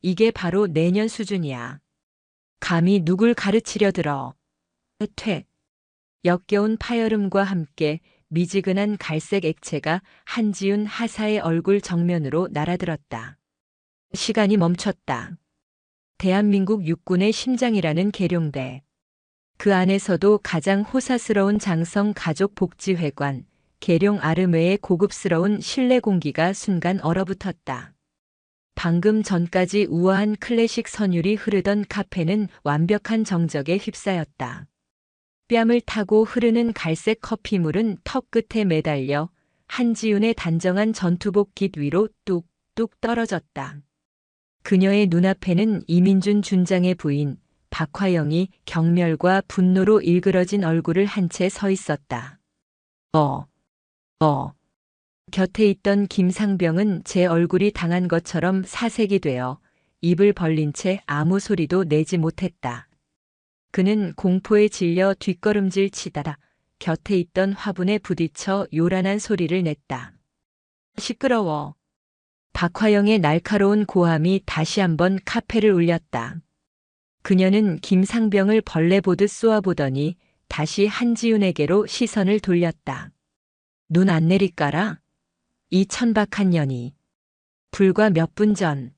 이게 바로 내년 수준이야. 감히 누굴 가르치려 들어. 퇴. 역겨운 파열음과 함께 미지근한 갈색 액체가 한지윤 하사의 얼굴 정면으로 날아들었다. 시간이 멈췄다. 대한민국 육군의 심장이라는 계룡대. 그 안에서도 가장 호사스러운 장성 가족복지회관, 계룡 아르메의 고급스러운 실내 공기가 순간 얼어붙었다. 방금 전까지 우아한 클래식 선율이 흐르던 카페는 완벽한 정적에 휩싸였다. 뺨을 타고 흐르는 갈색 커피물은 턱 끝에 매달려 한지윤의 단정한 전투복 깃 위로 뚝뚝 떨어졌다. 그녀의 눈앞에는 이민준 준장의 부인 박화영이 경멸과 분노로 일그러진 얼굴을 한 채 서 있었다. 곁에 있던 김상병은 제 얼굴이 당한 것처럼 사색이 되어 입을 벌린 채 아무 소리도 내지 못했다. 그는 공포에 질려 뒷걸음질 치다가 곁에 있던 화분에 부딪혀 요란한 소리를 냈다. 시끄러워. 박화영의 날카로운 고함이 다시 한번 카페를 울렸다. 그녀는 김상병을 벌레 보듯 쏘아보더니 다시 한지윤에게로 시선을 돌렸다. 눈 안 내리까라? 이 천박한 년이. 불과 몇 분 전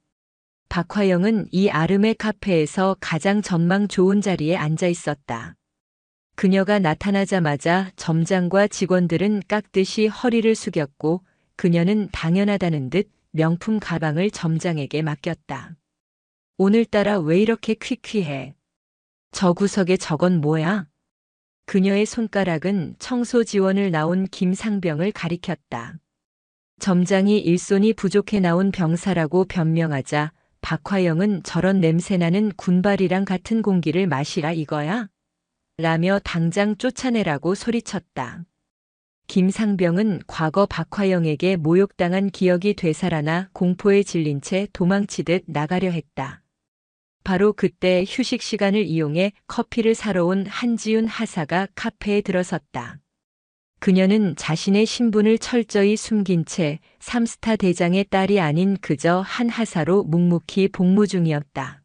박화영은 이 아름의 카페에서 가장 전망 좋은 자리에 앉아 있었다. 그녀가 나타나자마자 점장과 직원들은 깍듯이 허리를 숙였고 그녀는 당연하다는 듯 명품 가방을 점장에게 맡겼다. 오늘따라 왜 이렇게 퀴퀴해? 저 구석에 저건 뭐야? 그녀의 손가락은 청소 지원을 나온 김상병을 가리켰다. 점장이 일손이 부족해 나온 병사라고 변명하자 박화영은 저런 냄새나는 군발이랑 같은 공기를 마시라 이거야? 라며 당장 쫓아내라고 소리쳤다. 김상병은 과거 박화영에게 모욕당한 기억이 되살아나 공포에 질린 채 도망치듯 나가려 했다. 바로 그때 휴식 시간을 이용해 커피를 사러 온 한지윤 하사가 카페에 들어섰다. 그녀는 자신의 신분을 철저히 숨긴 채 3스타 대장의 딸이 아닌 그저 한 하사로 묵묵히 복무 중이었다.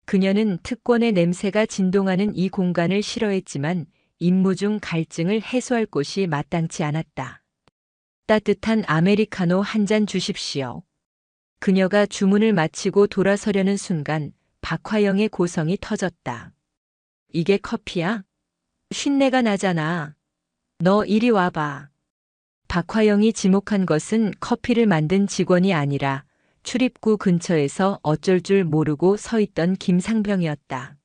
그녀는 특권의 냄새가 진동하는 이 공간을 싫어했지만 임무 중 갈증을 해소할 곳이 마땅치 않았다. 따뜻한 아메리카노 한 잔 주십시오. 그녀가 주문을 마치고 돌아서려는 순간 박화영의 고성이 터졌다. 이게 커피야? 쉰내가 나잖아. 너 이리 와봐. 박화영이 지목한 것은 커피를 만든 직원이 아니라 출입구 근처에서 어쩔 줄 모르고 서 있던 김상병이었다.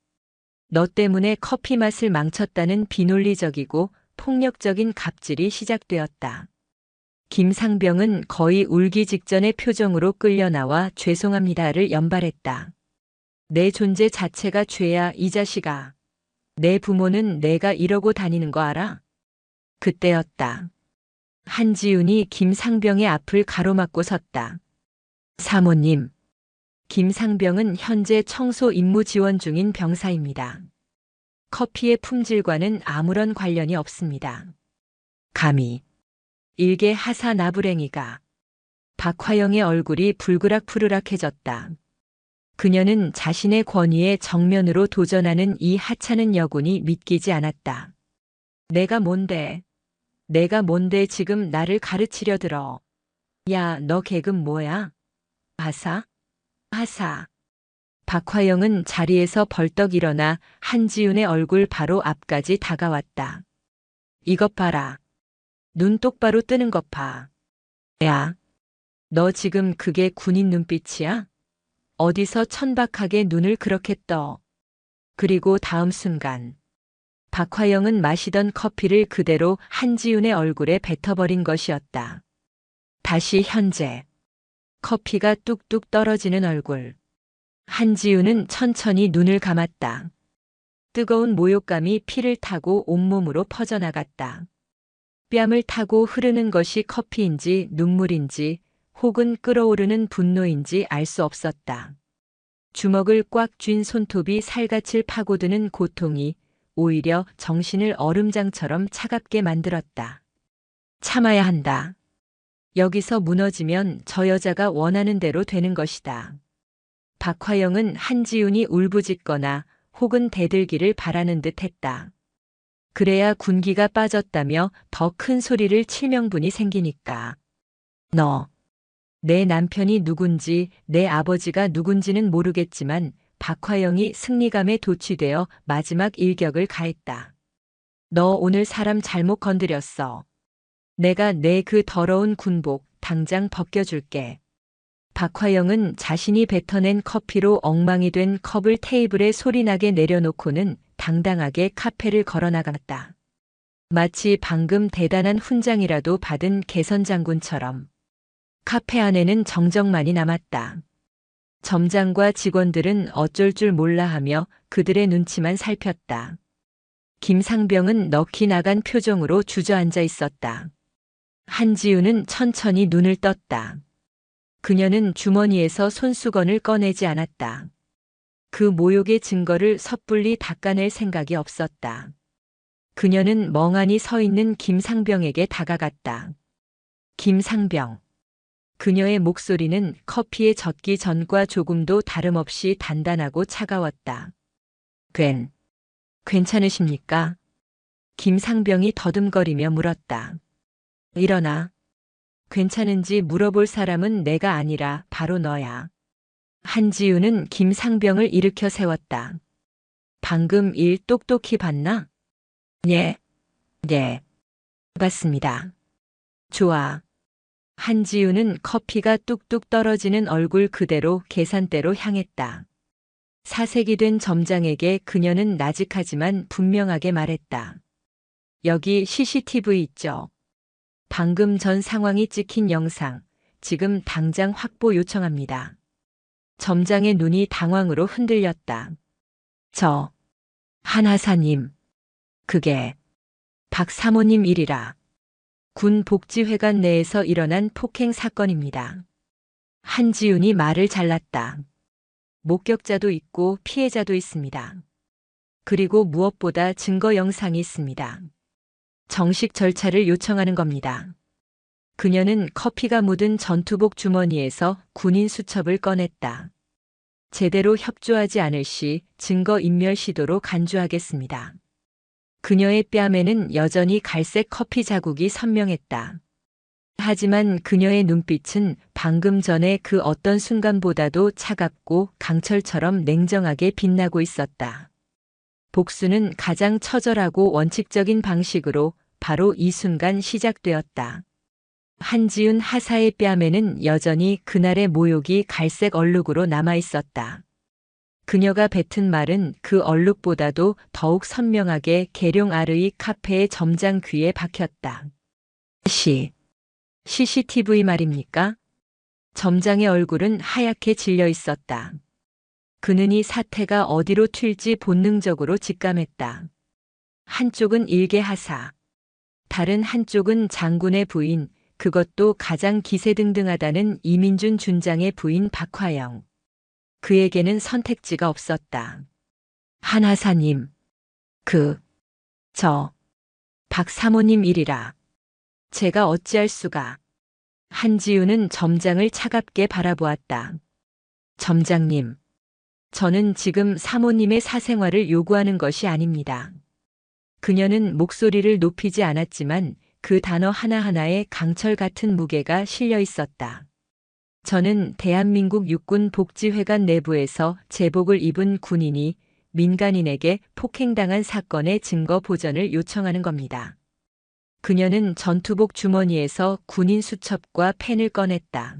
너 때문에 커피 맛을 망쳤다는 비논리적이고 폭력적인 갑질이 시작되었다. 김상병은 거의 울기 직전의 표정으로 끌려나와 죄송합니다를 연발했다. 내 존재 자체가 죄야 이 자식아. 내 부모는 내가 이러고 다니는 거 알아? 그때였다. 한지윤이 김상병의 앞을 가로막고 섰다. 사모님. 김상병은 현재 청소 임무 지원 중인 병사입니다. 커피의 품질과는 아무런 관련이 없습니다. 감히. 일개 하사 나부랭이가. 박화영의 얼굴이 불그락푸르락해졌다. 그녀는 자신의 권위에 정면으로 도전하는 이 하찮은 여군이 믿기지 않았다. 내가 뭔데 지금 나를 가르치려 들어. 야, 너 계급 뭐야? 하사? 박화영은 자리에서 벌떡 일어나 한지윤의 얼굴 바로 앞까지 다가왔다. 이것 봐라. 눈 똑바로 뜨는 것 봐. 야, 너 지금 그게 군인 눈빛이야? 어디서 천박하게 눈을 그렇게 떠. 그리고 다음 순간 박화영은 마시던 커피를 그대로 한지윤의 얼굴에 뱉어버린 것이었다. 다시 현재. 커피가 뚝뚝 떨어지는 얼굴. 한지윤은 천천히 눈을 감았다. 뜨거운 모욕감이 피를 타고 온몸으로 퍼져나갔다. 뺨을 타고 흐르는 것이 커피인지 눈물인지 혹은 끓어오르는 분노인지 알 수 없었다. 주먹을 꽉 쥔 손톱이 살갗을 파고드는 고통이 오히려 정신을 얼음장처럼 차갑게 만들었다. 참아야 한다. 여기서 무너지면 저 여자가 원하는 대로 되는 것이다. 박화영은 한지훈이 울부짖거나 혹은 대들기를 바라는 듯 했다. 그래야 군기가 빠졌다며 더 큰 소리를 칠 명분이 생기니까. 너, 내 남편이 누군지 내 아버지가 누군지는 모르겠지만 박화영이 승리감에 도취되어 마지막 일격을 가했다. 너 오늘 사람 잘못 건드렸어. 내가 내 그 더러운 군복 당장 벗겨줄게. 박화영은 자신이 뱉어낸 커피로 엉망이 된 컵을 테이블에 소리나게 내려놓고는 당당하게 카페를 걸어나갔다. 마치 방금 대단한 훈장이라도 받은 개선장군처럼. 카페 안에는 정적만이 남았다. 점장과 직원들은 어쩔 줄 몰라 하며 그들의 눈치만 살폈다. 김상병은 넋이 나간 표정으로 주저앉아 있었다. 한지우는 천천히 눈을 떴다. 그녀는 주머니에서 손수건을 꺼내지 않았다. 그 모욕의 증거를 섣불리 닦아낼 생각이 없었다. 그녀는 멍하니 서 있는 김상병에게 다가갔다. 김상병. 그녀의 목소리는 커피에 젖기 전과 조금도 다름없이 단단하고 차가웠다. 괜찮으십니까? 김상병이 더듬거리며 물었다. 일어나. 괜찮은지 물어볼 사람은 내가 아니라 바로 너야. 한지우는 김상병을 일으켜 세웠다. 방금 일 똑똑히 봤나? 예. 봤습니다. 좋아. 한지우는 커피가 뚝뚝 떨어지는 얼굴 그대로 계산대로 향했다. 사색이 된 점장에게 그녀는 나직하지만 분명하게 말했다. 여기 CCTV 있죠. 방금 전 상황이 찍힌 영상, 지금 당장 확보 요청합니다. 점장의 눈이 당황으로 흔들렸다. 한하사님. 그게 박 사모님 일이라. 군 복지회관 내에서 일어난 폭행 사건입니다. 한지훈이 말을 잘랐다. 목격자도 있고 피해자도 있습니다. 그리고 무엇보다 증거 영상이 있습니다. 정식 절차를 요청하는 겁니다. 그녀는 커피가 묻은 전투복 주머니에서 군인 수첩을 꺼냈다. 제대로 협조하지 않을 시 증거인멸 시도로 간주하겠습니다. 그녀의 뺨에는 여전히 갈색 커피 자국이 선명했다. 하지만 그녀의 눈빛은 방금 전에 그 어떤 순간보다도 차갑고 강철처럼 냉정하게 빛나고 있었다. 복수는 가장 처절하고 원칙적인 방식으로 바로 이 순간 시작되었다. 한지훈 하사의 뺨에는 여전히 그날의 모욕이 갈색 얼룩으로 남아 있었다. 그녀가 뱉은 말은 그 얼룩보다도 더욱 선명하게 계룡 아르이 카페의 점장 귀에 박혔다. CCTV 말입니까? 점장의 얼굴은 하얗게 질려 있었다. 그는 이 사태가 어디로 튈지 본능적으로 직감했다. 한쪽은 일개 하사, 다른 한쪽은 장군의 부인, 그것도 가장 기세등등하다는 이민준 준장의 부인 박화영. 그에게는 선택지가 없었다. 한하사님, 박 사모님 일이라. 제가 어찌할 수가. 한지우는 점장을 차갑게 바라보았다. 점장님, 저는 지금 사모님의 사생활을 요구하는 것이 아닙니다. 그녀는 목소리를 높이지 않았지만 그 단어 하나하나에 강철 같은 무게가 실려 있었다. 저는 대한민국 육군 복지회관 내부에서 제복을 입은 군인이 민간인에게 폭행당한 사건의 증거 보전을 요청하는 겁니다. 그녀는 전투복 주머니에서 군인 수첩과 펜을 꺼냈다.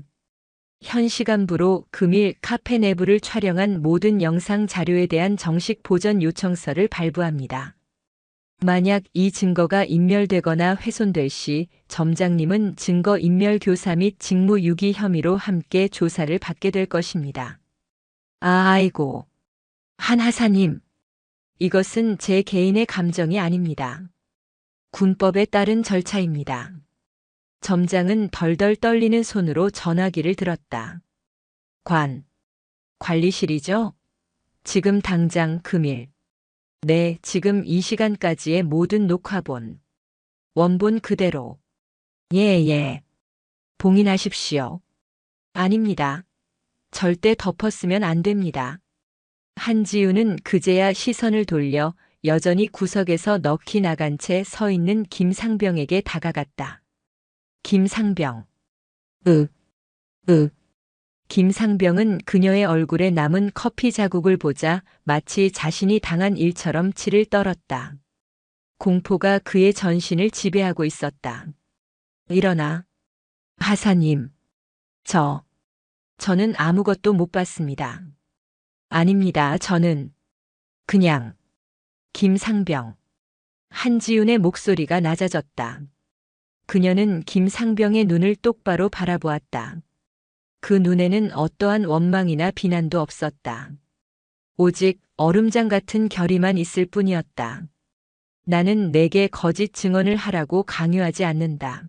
현 시간부로 금일 카페 내부를 촬영한 모든 영상 자료에 대한 정식 보전 요청서를 발부합니다. 만약 이 증거가 인멸되거나 훼손될 시 점장님은 증거인멸 교사 및 직무유기 혐의로 함께 조사를 받게 될 것입니다. 아이고. 한하사님. 이것은 제 개인의 감정이 아닙니다. 군법에 따른 절차입니다. 점장은 덜덜 떨리는 손으로 전화기를 들었다. 관리실이죠? 지금 당장 금일. 네, 지금 이 시간까지의 모든 녹화본. 원본 그대로. 예. 봉인하십시오. 아닙니다. 절대 덮었으면 안 됩니다. 한지우는 그제야 시선을 돌려 여전히 구석에서 넋이 나간 채 서 있는 김상병에게 다가갔다. 김상병. 으, 으. 김상병은 그녀의 얼굴에 남은 커피 자국을 보자 마치 자신이 당한 일처럼 치를 떨었다. 공포가 그의 전신을 지배하고 있었다. 일어나. 하사님. 저는 아무것도 못 봤습니다. 아닙니다. 저는 그냥. 김상병. 한지윤의 목소리가 낮아졌다. 그녀는 김상병의 눈을 똑바로 바라보았다. 그 눈에는 어떠한 원망이나 비난도 없었다. 오직 얼음장 같은 결의만 있을 뿐이었다. 나는 내게 거짓 증언을 하라고 강요하지 않는다.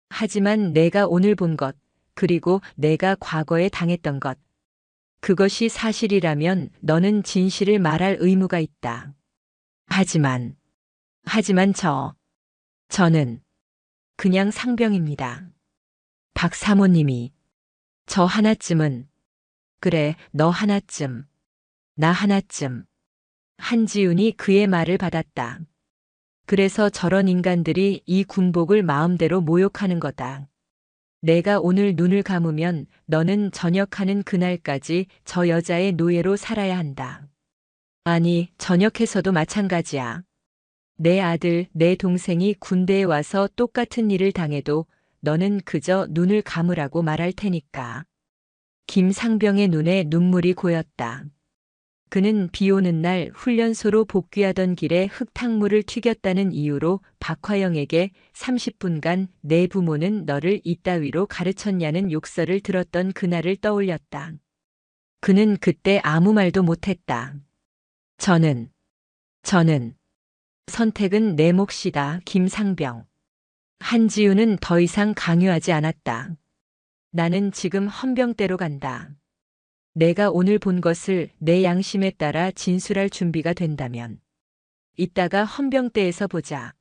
하지만 내가 오늘 본 것, 그리고 내가 과거에 당했던 것, 그것이 사실이라면 너는 진실을 말할 의무가 있다. 하지만 저는 그냥 상병입니다. 박 사모님이 저 하나쯤은, 그래, 너 하나쯤, 나 하나쯤. 한지윤이 그의 말을 받았다. 그래서 저런 인간들이 이 군복을 마음대로 모욕하는 거다. 내가 오늘 눈을 감으면 너는 전역하는 그날까지 저 여자의 노예로 살아야 한다. 아니, 전역해서도 마찬가지야. 내 아들, 내 동생이 군대에 와서 똑같은 일을 당해도 너는 그저 눈을 감으라고 말할 테니까. 김상병의 눈에 눈물이 고였다. 그는 비 오는 날 훈련소로 복귀하던 길에 흙탕물을 튀겼다는 이유로 박화영에게 30분간 내 부모는 너를 이따위로 가르쳤냐는 욕설을 들었던 그날을 떠올렸다. 그는 그때 아무 말도 못했다. 저는 선택은 내 몫이다, 김상병. 한지우는 더 이상 강요하지 않았다. 나는 지금 헌병대로 간다. 내가 오늘 본 것을 내 양심에 따라 진술할 준비가 된다면 이따가 헌병대에서 보자.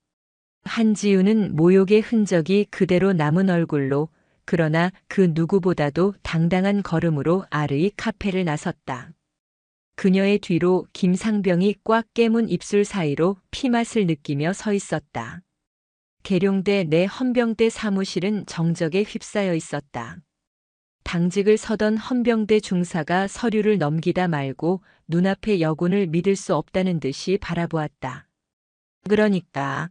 한지우는 모욕의 흔적이 그대로 남은 얼굴로, 그러나 그 누구보다도 당당한 걸음으로 아르이 카페를 나섰다. 그녀의 뒤로 김상병이 꽉 깨문 입술 사이로 피맛을 느끼며 서 있었다. 계룡대 내 헌병대 사무실은 정적에 휩싸여 있었다. 당직을 서던 헌병대 중사가 서류를 넘기다 말고 눈앞의 여군을 믿을 수 없다는 듯이 바라보았다. 그러니까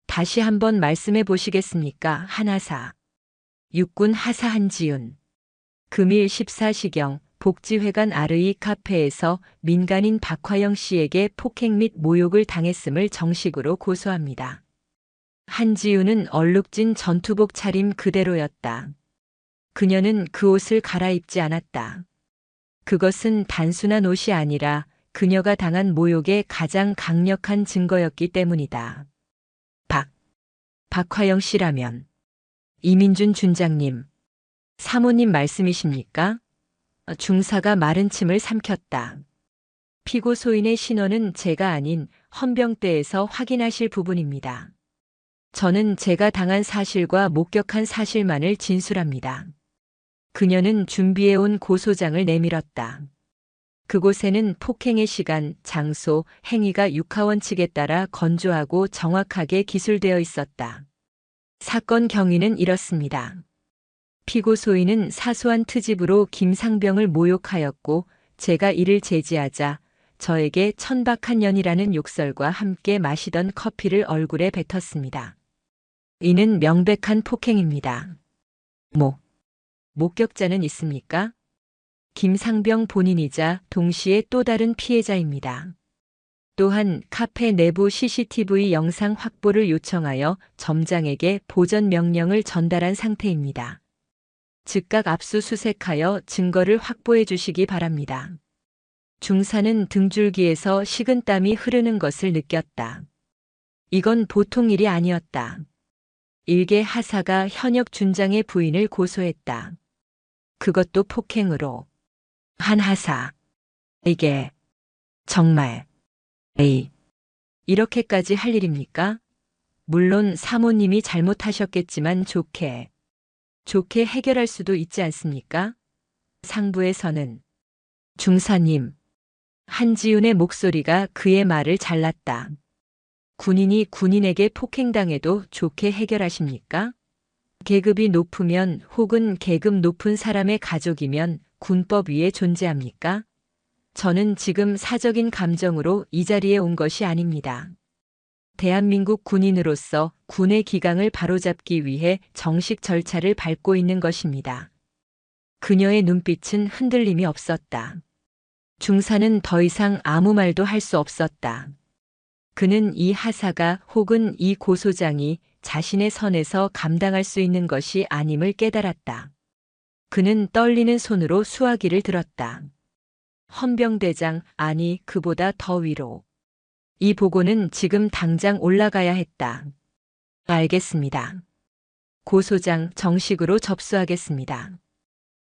다시 한번 말씀해 보시겠습니까, 한하사. 육군 하사 한지윤. 금일 14시경 복지회관 아르이 카페에서 민간인 박화영 씨에게 폭행 및 모욕을 당했음을 정식으로 고소합니다. 한지윤은 얼룩진 전투복 차림 그대로였다. 그녀는 그 옷을 갈아입지 않았다. 그것은 단순한 옷이 아니라 그녀가 당한 모욕의 가장 강력한 증거였기 때문이다. 박화영 씨라면. 이민준 준장님. 사모님 말씀이십니까? 중사가 마른 침을 삼켰다. 피고 소인의 신원은 제가 아닌 헌병대에서 확인하실 부분입니다. 저는 제가 당한 사실과 목격한 사실만을 진술합니다. 그녀는 준비해온 고소장을 내밀었다. 그곳에는 폭행의 시간, 장소, 행위가 육하원칙에 따라 건조하고 정확하게 기술되어 있었다. 사건 경위는 이렇습니다. 피고 소인은 사소한 트집으로 김상병을 모욕하였고 제가 이를 제지하자 저에게 천박한 년이라는 욕설과 함께 마시던 커피를 얼굴에 뱉었습니다. 이는 명백한 폭행입니다. 목격자는 있습니까? 김상병 본인이자 동시에 또 다른 피해자입니다. 또한 카페 내부 CCTV 영상 확보를 요청하여 점장에게 보전 명령을 전달한 상태입니다. 즉각 압수수색하여 증거를 확보해 주시기 바랍니다. 중사는 등줄기에서 식은땀이 흐르는 것을 느꼈다. 이건 보통 일이 아니었다. 일개 하사가 현역 준장의 부인을 고소했다. 그것도 폭행으로. 한 하사. 이게 정말 이렇게까지 할 일입니까? 물론 사모님이 잘못하셨겠지만 좋게 해결할 수도 있지 않습니까? 상부에서는 중사님. 한지윤의 목소리가 그의 말을 잘랐다. 군인이 군인에게 폭행당해도 좋게 해결하십니까? 계급이 높으면 혹은 계급 높은 사람의 가족이면 군법 위에 존재합니까? 저는 지금 사적인 감정으로 이 자리에 온 것이 아닙니다. 대한민국 군인으로서 군의 기강을 바로잡기 위해 정식 절차를 밟고 있는 것입니다. 그녀의 눈빛은 흔들림이 없었다. 중사는 더 이상 아무 말도 할 수 없었다. 그는 이 하사가 혹은 이 고소장이 자신의 선에서 감당할 수 있는 것이 아님을 깨달았다. 그는 떨리는 손으로 수화기를 들었다. 헌병대장, 아니 그보다 더 위로. 이 보고는 지금 당장 올라가야 했다. 알겠습니다. 고소장 정식으로 접수하겠습니다.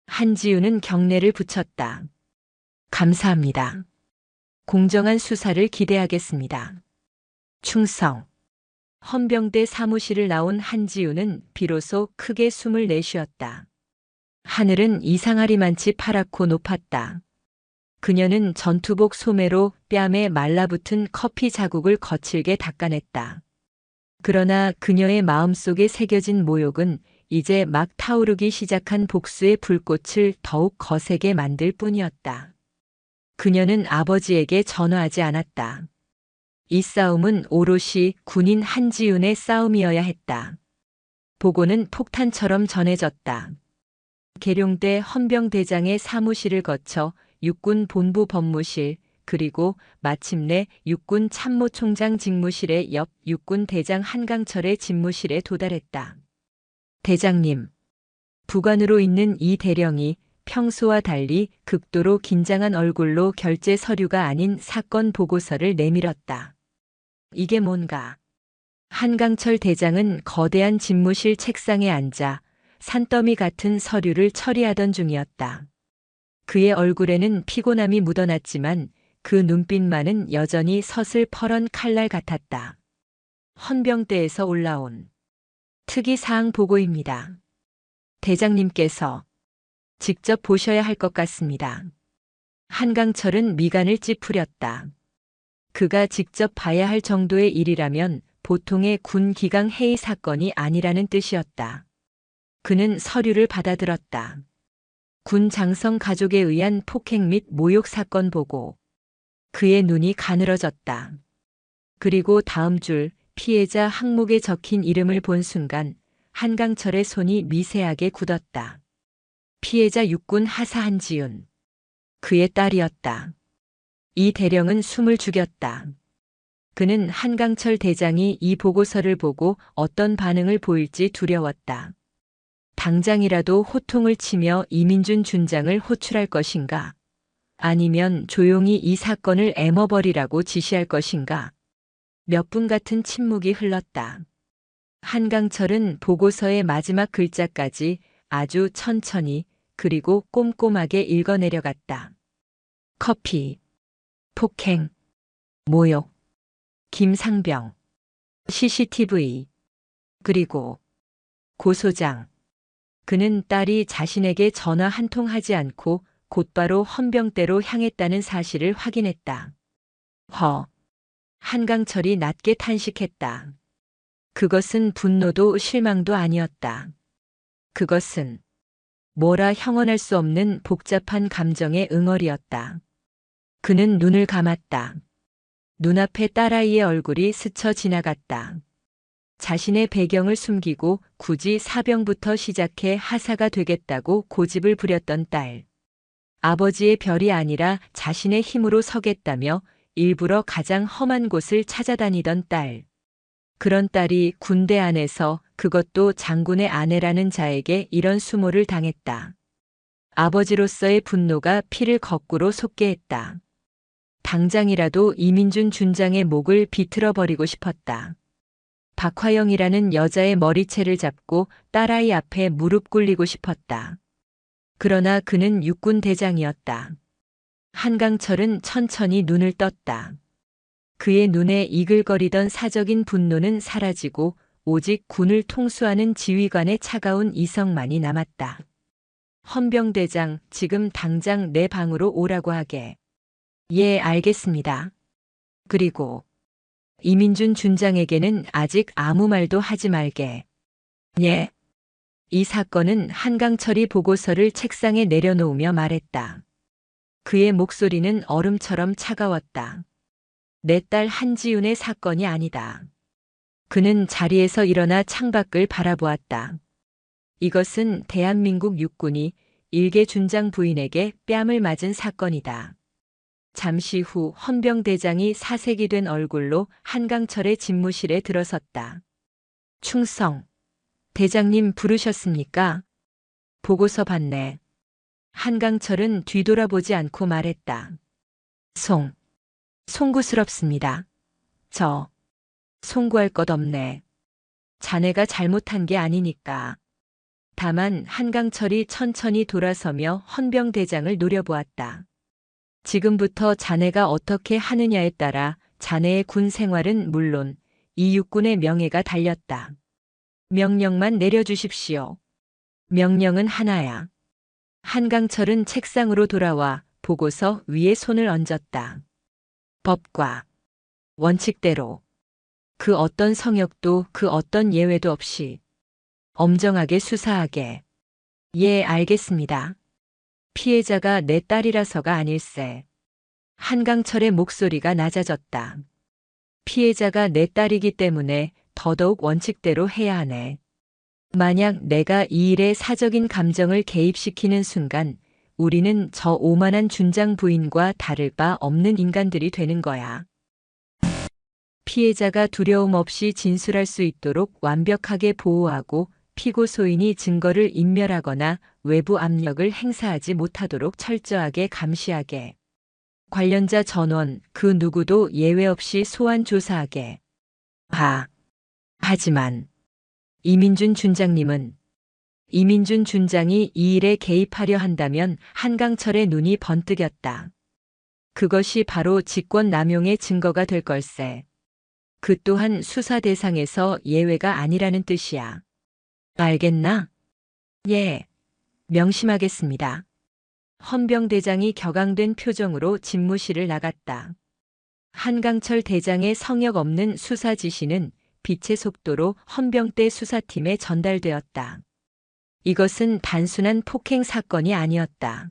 한지윤은 경례를 붙였다. 감사합니다. 공정한 수사를 기대하겠습니다. 충성. 헌병대 사무실을 나온 한지윤은 비로소 크게 숨을 내쉬었다. 하늘은 이상하리만치 파랗고 높았다. 그녀는 전투복 소매로 뺨에 말라붙은 커피 자국을 거칠게 닦아냈다. 그러나 그녀의 마음속에 새겨진 모욕은 이제 막 타오르기 시작한 복수의 불꽃을 더욱 거세게 만들 뿐이었다. 그녀는 아버지에게 전화하지 않았다. 이 싸움은 오롯이 군인 한지윤의 싸움이어야 했다. 보고는 폭탄처럼 전해졌다. 계룡대 헌병대장의 사무실을 거쳐 육군 본부 법무실, 그리고 마침내 육군 참모총장 직무실의 옆 육군 대장 한강철의 집무실에 도달했다. 대장님. 부관으로 있는 이 대령이 평소와 달리 극도로 긴장한 얼굴로 결제 서류가 아닌 사건 보고서를 내밀었다. 이게 뭔가? 한강철 대장은 거대한 집무실 책상에 앉아 산더미 같은 서류를 처리하던 중이었다. 그의 얼굴에는 피곤함이 묻어났지만 그 눈빛만은 여전히 서슬퍼런 칼날 같았다. 헌병대에서 올라온 특이사항 보고입니다. 대장님께서 직접 보셔야 할 것 같습니다. 한강철은 미간을 찌푸렸다. 그가 직접 봐야 할 정도의 일이라면 보통의 군 기강 해이 사건이 아니라는 뜻이었다. 그는 서류를 받아들었다. 군 장성 가족에 의한 폭행 및 모욕 사건 보고. 그의 눈이 가늘어졌다. 그리고 다음 줄 피해자 항목에 적힌 이름을 본 순간 한강철의 손이 미세하게 굳었다. 피해자 육군 하사 한지윤. 그의 딸이었다. 이 대령은 숨을 죽였다. 그는 한강철 대장이 이 보고서를 보고 어떤 반응을 보일지 두려웠다. 당장이라도 호통을 치며 이민준 준장을 호출할 것인가? 아니면 조용히 이 사건을 애머버리라고 지시할 것인가? 몇 분 같은 침묵이 흘렀다. 한강철은 보고서의 마지막 글자까지 아주 천천히 그리고 꼼꼼하게 읽어내려갔다. 커피, 폭행, 모욕, 김상병, CCTV, 그리고 고소장. 그는 딸이 자신에게 전화 한 통 하지 않고 곧바로 헌병대로 향했다는 사실을 확인했다. 한강철이 낮게 탄식했다. 그것은 분노도 실망도 아니었다. 그것은 뭐라 형언할 수 없는 복잡한 감정의 응어리였다. 그는 눈을 감았다. 눈앞에 딸아이의 얼굴이 스쳐 지나갔다. 자신의 배경을 숨기고 굳이 사병부터 시작해 하사가 되겠다고 고집을 부렸던 딸. 아버지의 별이 아니라 자신의 힘으로 서겠다며 일부러 가장 험한 곳을 찾아다니던 딸. 그런 딸이 군대 안에서, 그것도 장군의 아내라는 자에게 이런 수모를 당했다. 아버지로서의 분노가 피를 거꾸로 솟게 했다. 당장이라도 이민준 준장의 목을 비틀어 버리고 싶었다. 박화영이라는 여자의 머리채를 잡고 딸아이 앞에 무릎 꿇리고 싶었다. 그러나 그는 육군 대장이었다. 한강철은 천천히 눈을 떴다. 그의 눈에 이글거리던 사적인 분노는 사라지고 오직 군을 통수하는 지휘관의 차가운 이성만이 남았다. 헌병대장, 지금 당장 내 방으로 오라고 하게. 예, 알겠습니다. 그리고 이민준 준장에게는 아직 아무 말도 하지 말게. 예. 이 사건은 한강철이 보고서를 책상에 내려놓으며 말했다. 그의 목소리는 얼음처럼 차가웠다. 내 딸 한지윤의 사건이 아니다. 그는 자리에서 일어나 창밖을 바라보았다. 이것은 대한민국 육군이 일개 준장 부인에게 뺨을 맞은 사건이다. 잠시 후 헌병대장이 사색이 된 얼굴로 한강철의 집무실에 들어섰다. 충성. 대장님 부르셨습니까? 보고서 봤네. 한강철은 뒤돌아보지 않고 말했다. 송구스럽습니다. 송구할 것 없네. 자네가 잘못한 게 아니니까. 다만 한강철이 천천히 돌아서며 헌병대장을 노려보았다. 지금부터 자네가 어떻게 하느냐에 따라 자네의 군 생활은 물론 이 육군의 명예가 달렸다. 명령만 내려주십시오. 명령은 하나야. 한강철은 책상으로 돌아와 보고서 위에 손을 얹었다. 법과 원칙대로 그 어떤 성역도 그 어떤 예외도 없이 엄정하게 수사하게. 예, 알겠습니다. 피해자가 내 딸이라서가 아닐세. 한강철의 목소리가 낮아졌다. 피해자가 내 딸이기 때문에 더더욱 원칙대로 해야 하네. 만약 내가 이 일에 사적인 감정을 개입시키는 순간 우리는 저 오만한 준장 부인과 다를 바 없는 인간들이 되는 거야. 피해자가 두려움 없이 진술할 수 있도록 완벽하게 보호하고 피고 소인이 증거를 인멸하거나 외부 압력을 행사하지 못하도록 철저하게 감시하게. 관련자 전원 그 누구도 예외 없이 소환 조사하게. 하지만 이민준 준장님은 이민준 준장이 이 일에 개입하려 한다면 한강철의 눈이 번뜩였다. 그것이 바로 직권남용의 증거가 될 걸세. 그 또한 수사 대상에서 예외가 아니라는 뜻이야. 알겠나? 예, 명심하겠습니다. 헌병대장이 격앙된 표정으로 집무실을 나갔다. 한강철 대장의 성역 없는 수사 지시는 빛의 속도로 헌병대 수사팀에 전달되었다. 이것은 단순한 폭행 사건이 아니었다.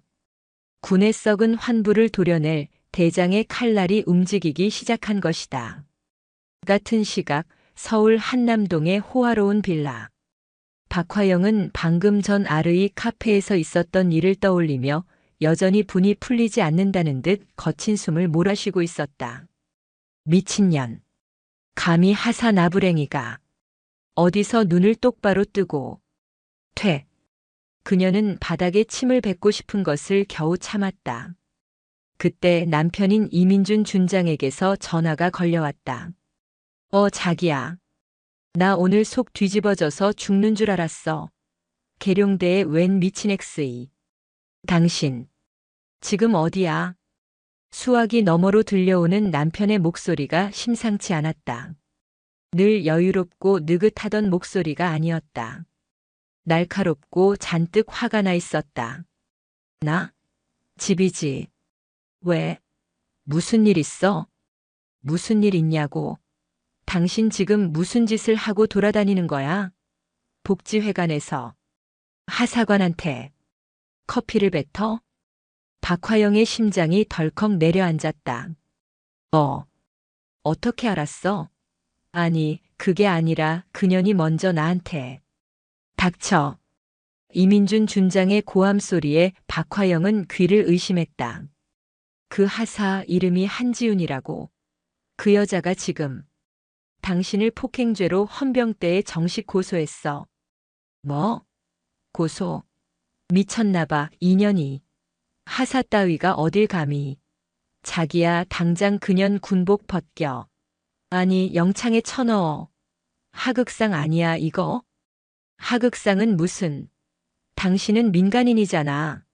군의 썩은 환부를 도려낼 대장의 칼날이 움직이기 시작한 것이다. 같은 시각 서울 한남동의 호화로운 빌라. 박화영은 방금 전 아르이 카페에서 있었던 일을 떠올리며 여전히 분이 풀리지 않는다는 듯 거친 숨을 몰아쉬고 있었다. 미친년. 감히 하사 나부랭이가. 어디서 눈을 똑바로 뜨고. 그녀는 바닥에 침을 뱉고 싶은 것을 겨우 참았다. 그때 남편인 이민준 준장에게서 전화가 걸려왔다. 자기야. 나 오늘 속 뒤집어져서 죽는 줄 알았어. 계룡대의 웬 미친 엑스이. 당신. 지금 어디야? 수화기 너머로 들려오는 남편의 목소리가 심상치 않았다. 늘 여유롭고 느긋하던 목소리가 아니었다. 날카롭고 잔뜩 화가 나 있었다. 나? 집이지. 왜? 무슨 일 있어? 무슨 일 있냐고. 당신 지금 무슨 짓을 하고 돌아다니는 거야? 복지회관에서. 하사관한테. 커피를 뱉어? 박화영의 심장이 덜컥 내려앉았다. 어떻게 알았어? 아니, 그게 아니라 그년이 먼저 나한테. 닥쳐. 이민준 준장의 고함 소리에 박화영은 귀를 의심했다. 그 하사 이름이 한지윤이라고. 그 여자가 지금 당신을 폭행죄로 헌병대에 정식 고소했어. 뭐? 고소? 미쳤나봐, 인연이. 하사 따위가 어딜 감히. 자기야, 당장 그년 군복 벗겨. 아니, 영창에 쳐넣어. 하극상 아니야, 이거? 하극상은 무슨. 당신은 민간인이잖아.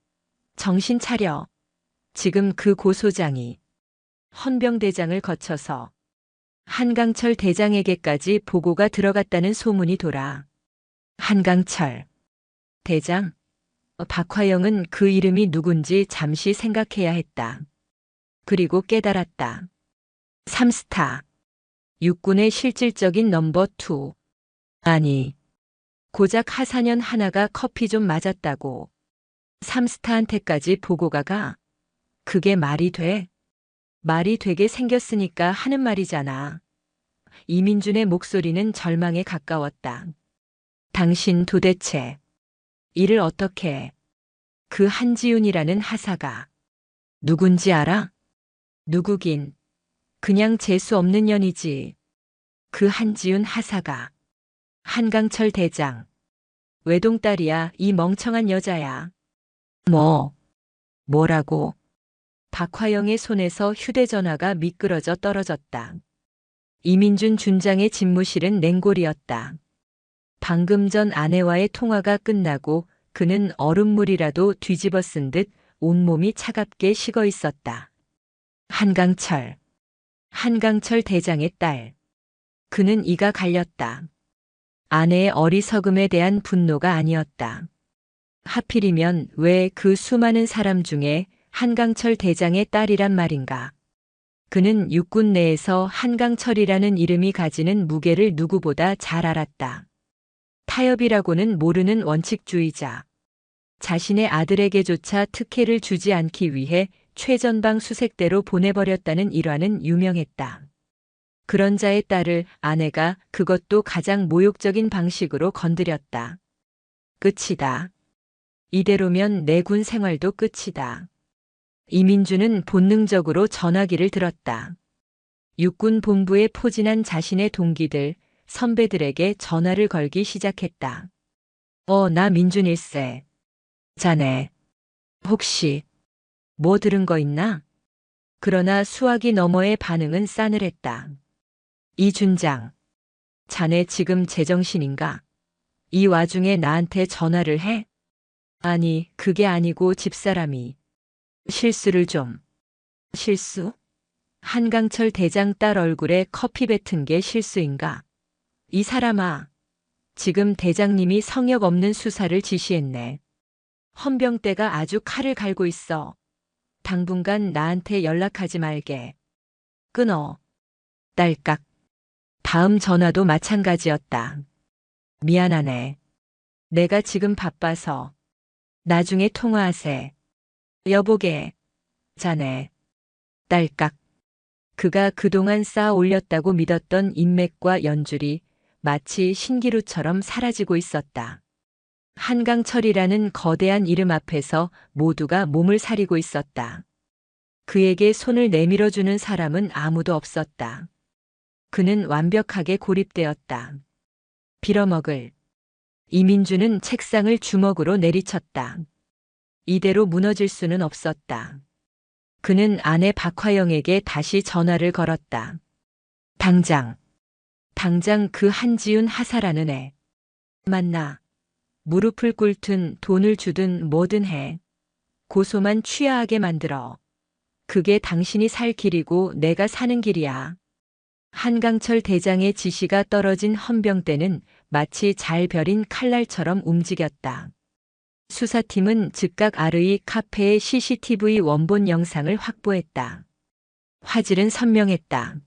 정신 차려. 지금 그 고소장이 헌병대장을 거쳐서 한강철 대장에게까지 보고가 들어갔다는 소문이 돌아. 한강철 대장? 박화영은 그 이름이 누군지 잠시 생각해야 했다. 그리고 깨달았다. 3스타. 육군의 실질적인 넘버 2. 아니, 고작 하사년 하나가 커피 좀 맞았다고 3스타한테까지 보고가 가? 그게 말이 돼? 말이 되게 생겼으니까 하는 말이잖아. 이민준의 목소리는 절망에 가까웠다. 당신 도대체 일을 어떻게 해? 그 한지훈이라는 하사가 누군지 알아? 누구긴 그냥 재수 없는 년이지. 그 한지훈 하사가 한강철 대장 외동딸이야. 이 멍청한 여자야. 뭐라고? 박화영의 손에서 휴대전화가 미끄러져 떨어졌다. 이민준 준장의 집무실은 냉골이었다. 방금 전 아내와의 통화가 끝나고 그는 얼음물이라도 뒤집어 쓴 듯 온몸이 차갑게 식어 있었다. 한강철 대장의 딸. 그는 이가 갈렸다. 아내의 어리석음에 대한 분노가 아니었다. 하필이면 왜 그 수많은 사람 중에 한강철 대장의 딸이란 말인가. 그는 육군 내에서 한강철이라는 이름이 가지는 무게를 누구보다 잘 알았다. 타협이라고는 모르는 원칙주의자. 자신의 아들에게조차 특혜를 주지 않기 위해 최전방 수색대로 보내버렸다는 일화는 유명했다. 그런 자의 딸을 아내가 그것도 가장 모욕적인 방식으로 건드렸다. 끝이다. 이대로면 내 군 생활도 끝이다. 이민주는 본능적으로 전화기를 들었다. 육군 본부에 포진한 자신의 동기들, 선배들에게 전화를 걸기 시작했다. 나 민준일세. 자네, 혹시 뭐 들은 거 있나? 그러나 수화기 너머의 반응은 싸늘했다. 이준장, 자네 지금 제정신인가? 이 와중에 나한테 전화를 해? 아니, 그게 아니고 집사람이 실수를 좀. 실수? 한강철 대장 딸 얼굴에 커피 뱉은 게 실수인가? 이 사람아, 지금 대장님이 성역 없는 수사를 지시했네. 헌병대가 아주 칼을 갈고 있어. 당분간 나한테 연락하지 말게. 끊어. 딸깍. 다음 전화도 마찬가지였다. 미안하네. 내가 지금 바빠서. 나중에 통화하세. 여보게. 자네. 딸깍. 그가 그동안 쌓아 올렸다고 믿었던 인맥과 연줄이 마치 신기루처럼 사라지고 있었다. 한강철이라는 거대한 이름 앞에서 모두가 몸을 사리고 있었다. 그에게 손을 내밀어주는 사람은 아무도 없었다. 그는 완벽하게 고립되었다. 빌어먹을. 이민주는 책상을 주먹으로 내리쳤다. 이대로 무너질 수는 없었다. 그는 아내 박화영에게 다시 전화를 걸었다. 당장 그 한지훈 하사라는 애. 만나. 무릎을 꿇든 돈을 주든 뭐든 해. 고소만 취하하게 만들어. 그게 당신이 살 길이고 내가 사는 길이야. 한강철 대장의 지시가 떨어진 헌병대는 마치 잘 벼린 칼날처럼 움직였다. 수사팀은 즉각 아르이 카페의 CCTV 원본 영상을 확보했다. 화질은 선명했다.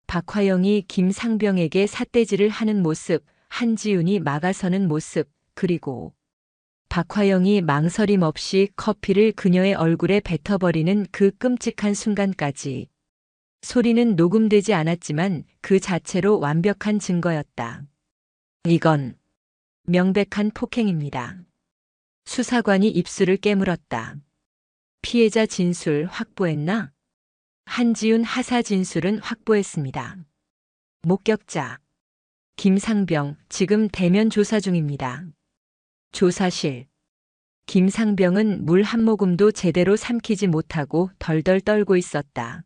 박화영이 김상병에게 삿대질을 하는 모습, 한지훈이 막아서는 모습, 그리고 박화영이 망설임 없이 커피를 그녀의 얼굴에 뱉어버리는 그 끔찍한 순간까지. 소리는 녹음되지 않았지만 그 자체로 완벽한 증거였다. 이건 명백한 폭행입니다. 수사관이 입술을 깨물었다. 피해자 진술 확보했나? 한지훈 하사 진술은 확보했습니다. 목격자. 김상병, 지금 대면 조사 중입니다. 조사실. 김상병은 물 한 모금도 제대로 삼키지 못하고 덜덜 떨고 있었다.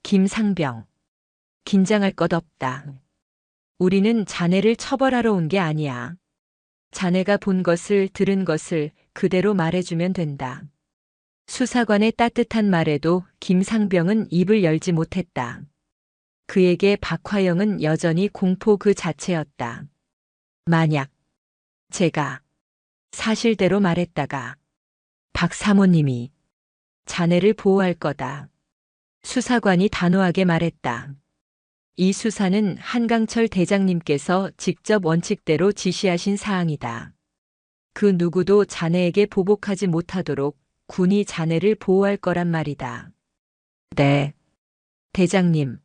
김상병. 긴장할 것 없다. 우리는 자네를 처벌하러 온 게 아니야. 자네가 본 것을 들은 것을 그대로 말해주면 된다. 수사관의 따뜻한 말에도 김상병은 입을 열지 못했다. 그에게 박화영은 여전히 공포 그 자체였다. 만약 제가 사실대로 말했다가 박 사모님이 자네를 보호할 거다. 수사관이 단호하게 말했다. 이 수사는 한강철 대장님께서 직접 원칙대로 지시하신 사항이다. 그 누구도 자네에게 보복하지 못하도록 군이 자네를 보호할 거란 말이다. 네. 대장님.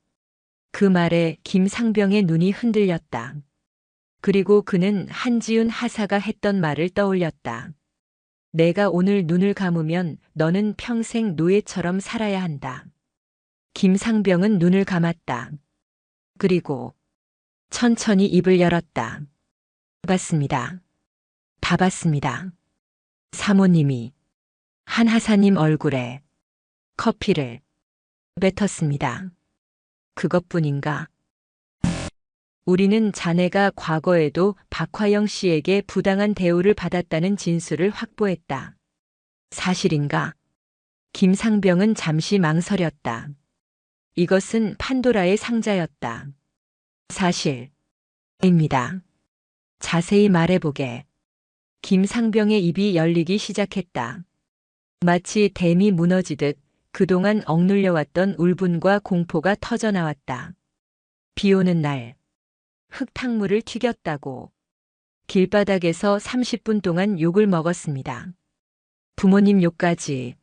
그 말에 김상병의 눈이 흔들렸다. 그리고 그는 한지훈 하사가 했던 말을 떠올렸다. 내가 오늘 눈을 감으면 너는 평생 노예처럼 살아야 한다. 김상병은 눈을 감았다. 그리고 천천히 입을 열었다. 봤습니다. 다 봤습니다. 사모님이 한 하사님 얼굴에 커피를 뱉었습니다. 그것뿐인가? 우리는 자네가 과거에도 박화영 씨에게 부당한 대우를 받았다는 진술을 확보했다. 사실인가? 김상병은 잠시 망설였다. 이것은 판도라의 상자였다. 사실입니다. 자세히 말해보게. 김상병의 입이 열리기 시작했다. 마치 댐이 무너지듯 그동안 억눌려왔던 울분과 공포가 터져나왔다. 비 오는 날 흙탕물을 튀겼다고 길바닥에서 30분 동안 욕을 먹었습니다. 부모님 욕까지.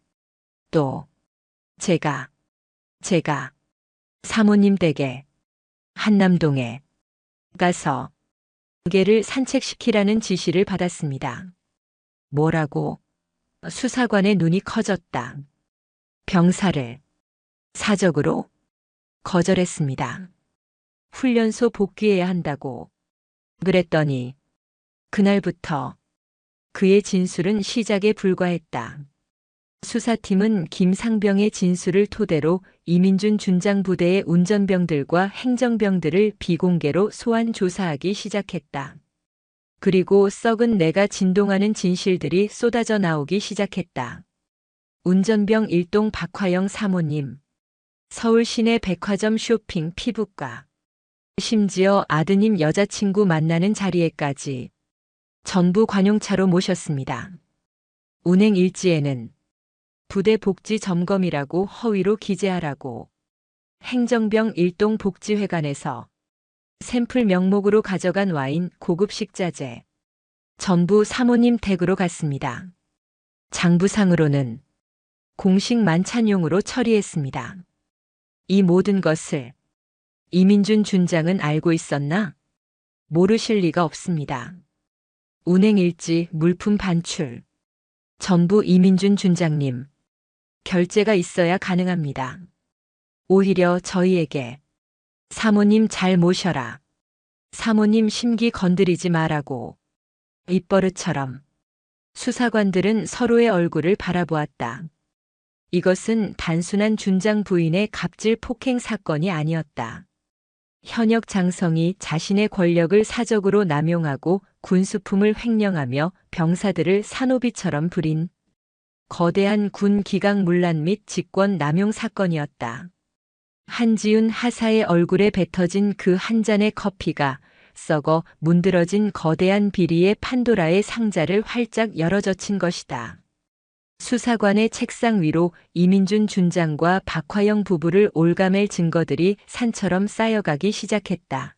또 제가 사모님 댁에 한남동에 가서 개를 산책시키라는 지시를 받았습니다. 뭐라고? 수사관의 눈이 커졌다. 병사를 사적으로 거절했습니다. 훈련소 복귀해야 한다고. 그랬더니 그날부터 그의 진술은 시작에 불과했다. 수사팀은 김상병의 진술을 토대로 이민준 준장 부대의 운전병들과 행정병들을 비공개로 소환 조사하기 시작했다. 그리고 썩은 내가 진동하는 진실들이 쏟아져 나오기 시작했다. 운전병 일동 박화영 사모님, 서울 시내 백화점 쇼핑 피부과, 심지어 아드님 여자친구 만나는 자리에까지 전부 관용차로 모셨습니다. 운행 일지에는 부대 복지 점검이라고 허위로 기재하라고, 행정병 일동 복지회관에서 샘플 명목으로 가져간 와인 고급 식자재 전부 사모님 댁으로 갔습니다. 장부상으로는 공식 만찬용으로 처리했습니다. 이 모든 것을 이민준 준장은 알고 있었나? 모르실 리가 없습니다. 운행일지, 물품 반출 전부 이민준 준장님 결재가 있어야 가능합니다. 오히려 저희에게 사모님 잘 모셔라. 사모님 심기 건드리지 말라고. 입버릇처럼 수사관들은 서로의 얼굴을 바라보았다. 이것은 단순한 준장 부인의 갑질 폭행 사건이 아니었다. 현역 장성이 자신의 권력을 사적으로 남용하고 군수품을 횡령하며 병사들을 산호비처럼 부린 거대한 군 기강 문란 및 직권 남용 사건이었다. 한지훈 하사의 얼굴에 뱉어진 그 한 잔의 커피가 썩어 문드러진 거대한 비리의 판도라의 상자를 활짝 열어젖힌 것이다. 수사관의 책상 위로 이민준 준장과 박화영 부부를 올가맬 증거들이 산처럼 쌓여가기 시작했다.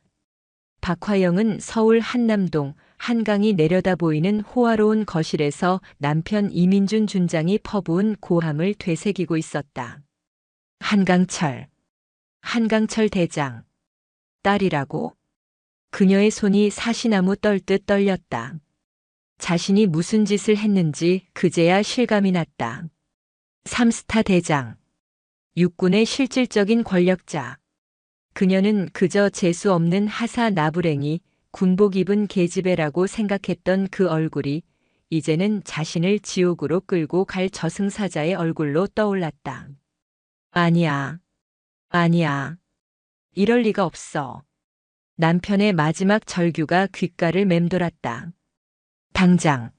박화영은 서울 한남동 한강이 내려다 보이는 호화로운 거실에서 남편 이민준 준장이 퍼부은 고함을 되새기고 있었다. 한강철 대장, 딸이라고? 그녀의 손이 사시나무 떨듯 떨렸다. 자신이 무슨 짓을 했는지 그제야 실감이 났다. 3스타 대장, 육군의 실질적인 권력자. 그녀는 그저 재수 없는 하사 나부랭이, 군복 입은 계집애라고 생각했던 그 얼굴이 이제는 자신을 지옥으로 끌고 갈 저승사자의 얼굴로 떠올랐다. 아니야. 이럴 리가 없어. 남편의 마지막 절규가 귓가를 맴돌았다. 당장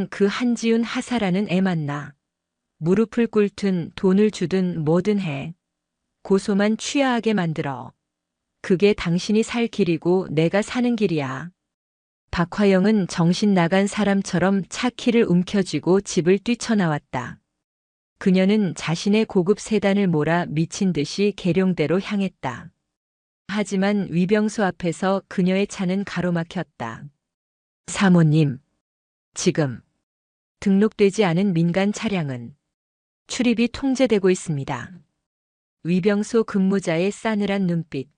그 한지훈 하사라는 애 만나. 무릎을 꿇든 돈을 주든 뭐든 해. 고소만 취하하게 만들어. 그게 당신이 살 길이고 내가 사는 길이야. 박화영은 정신 나간 사람처럼 차 키를 움켜쥐고 집을 뛰쳐나왔다. 그녀는 자신의 고급 세단을 몰아 미친 듯이 계룡대로 향했다. 하지만 위병소 앞에서 그녀의 차는 가로막혔다. 사모님, 지금 등록되지 않은 민간 차량은 출입이 통제되고 있습니다. 위병소 근무자의 싸늘한 눈빛.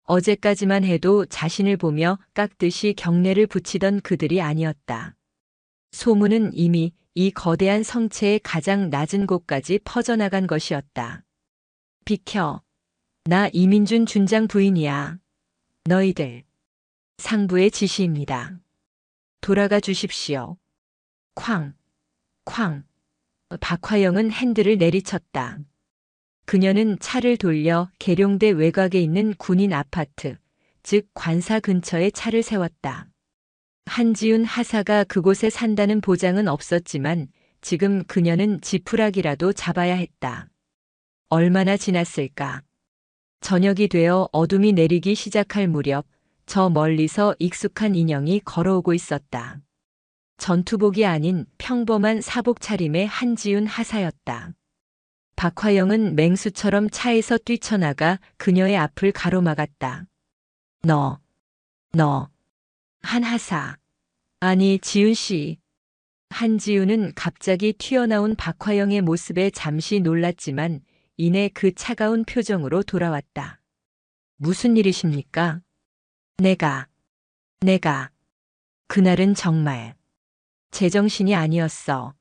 어제까지만 해도 자신을 보며 깍듯이 경례를 붙이던 그들이 아니었다. 소문은 이미 이 거대한 성체의 가장 낮은 곳까지 퍼져나간 것이었다. 비켜. 나 이민준 준장 부인이야. 너희들. 상부의 지시입니다. 돌아가 주십시오. 쾅. 쾅. 박화영은 핸들을 내리쳤다. 그녀는 차를 돌려 계룡대 외곽에 있는 군인 아파트, 즉 관사 근처에 차를 세웠다. 한지훈 하사가 그곳에 산다는 보장은 없었지만 지금 그녀는 지푸라기라도 잡아야 했다. 얼마나 지났을까? 저녁이 되어 어둠이 내리기 시작할 무렵 저 멀리서 익숙한 인형이 걸어오고 있었다. 전투복이 아닌 평범한 사복 차림의 한지훈 하사였다. 박화영은 맹수처럼 차에서 뛰쳐나가 그녀의 앞을 가로막았다. 너. 한하사. 아니, 지훈 씨. 한지훈은 갑자기 튀어나온 박화영의 모습에 잠시 놀랐지만 이내 그 차가운 표정으로 돌아왔다. 무슨 일이십니까? 내가. 그날은 정말 제정신이 아니었어.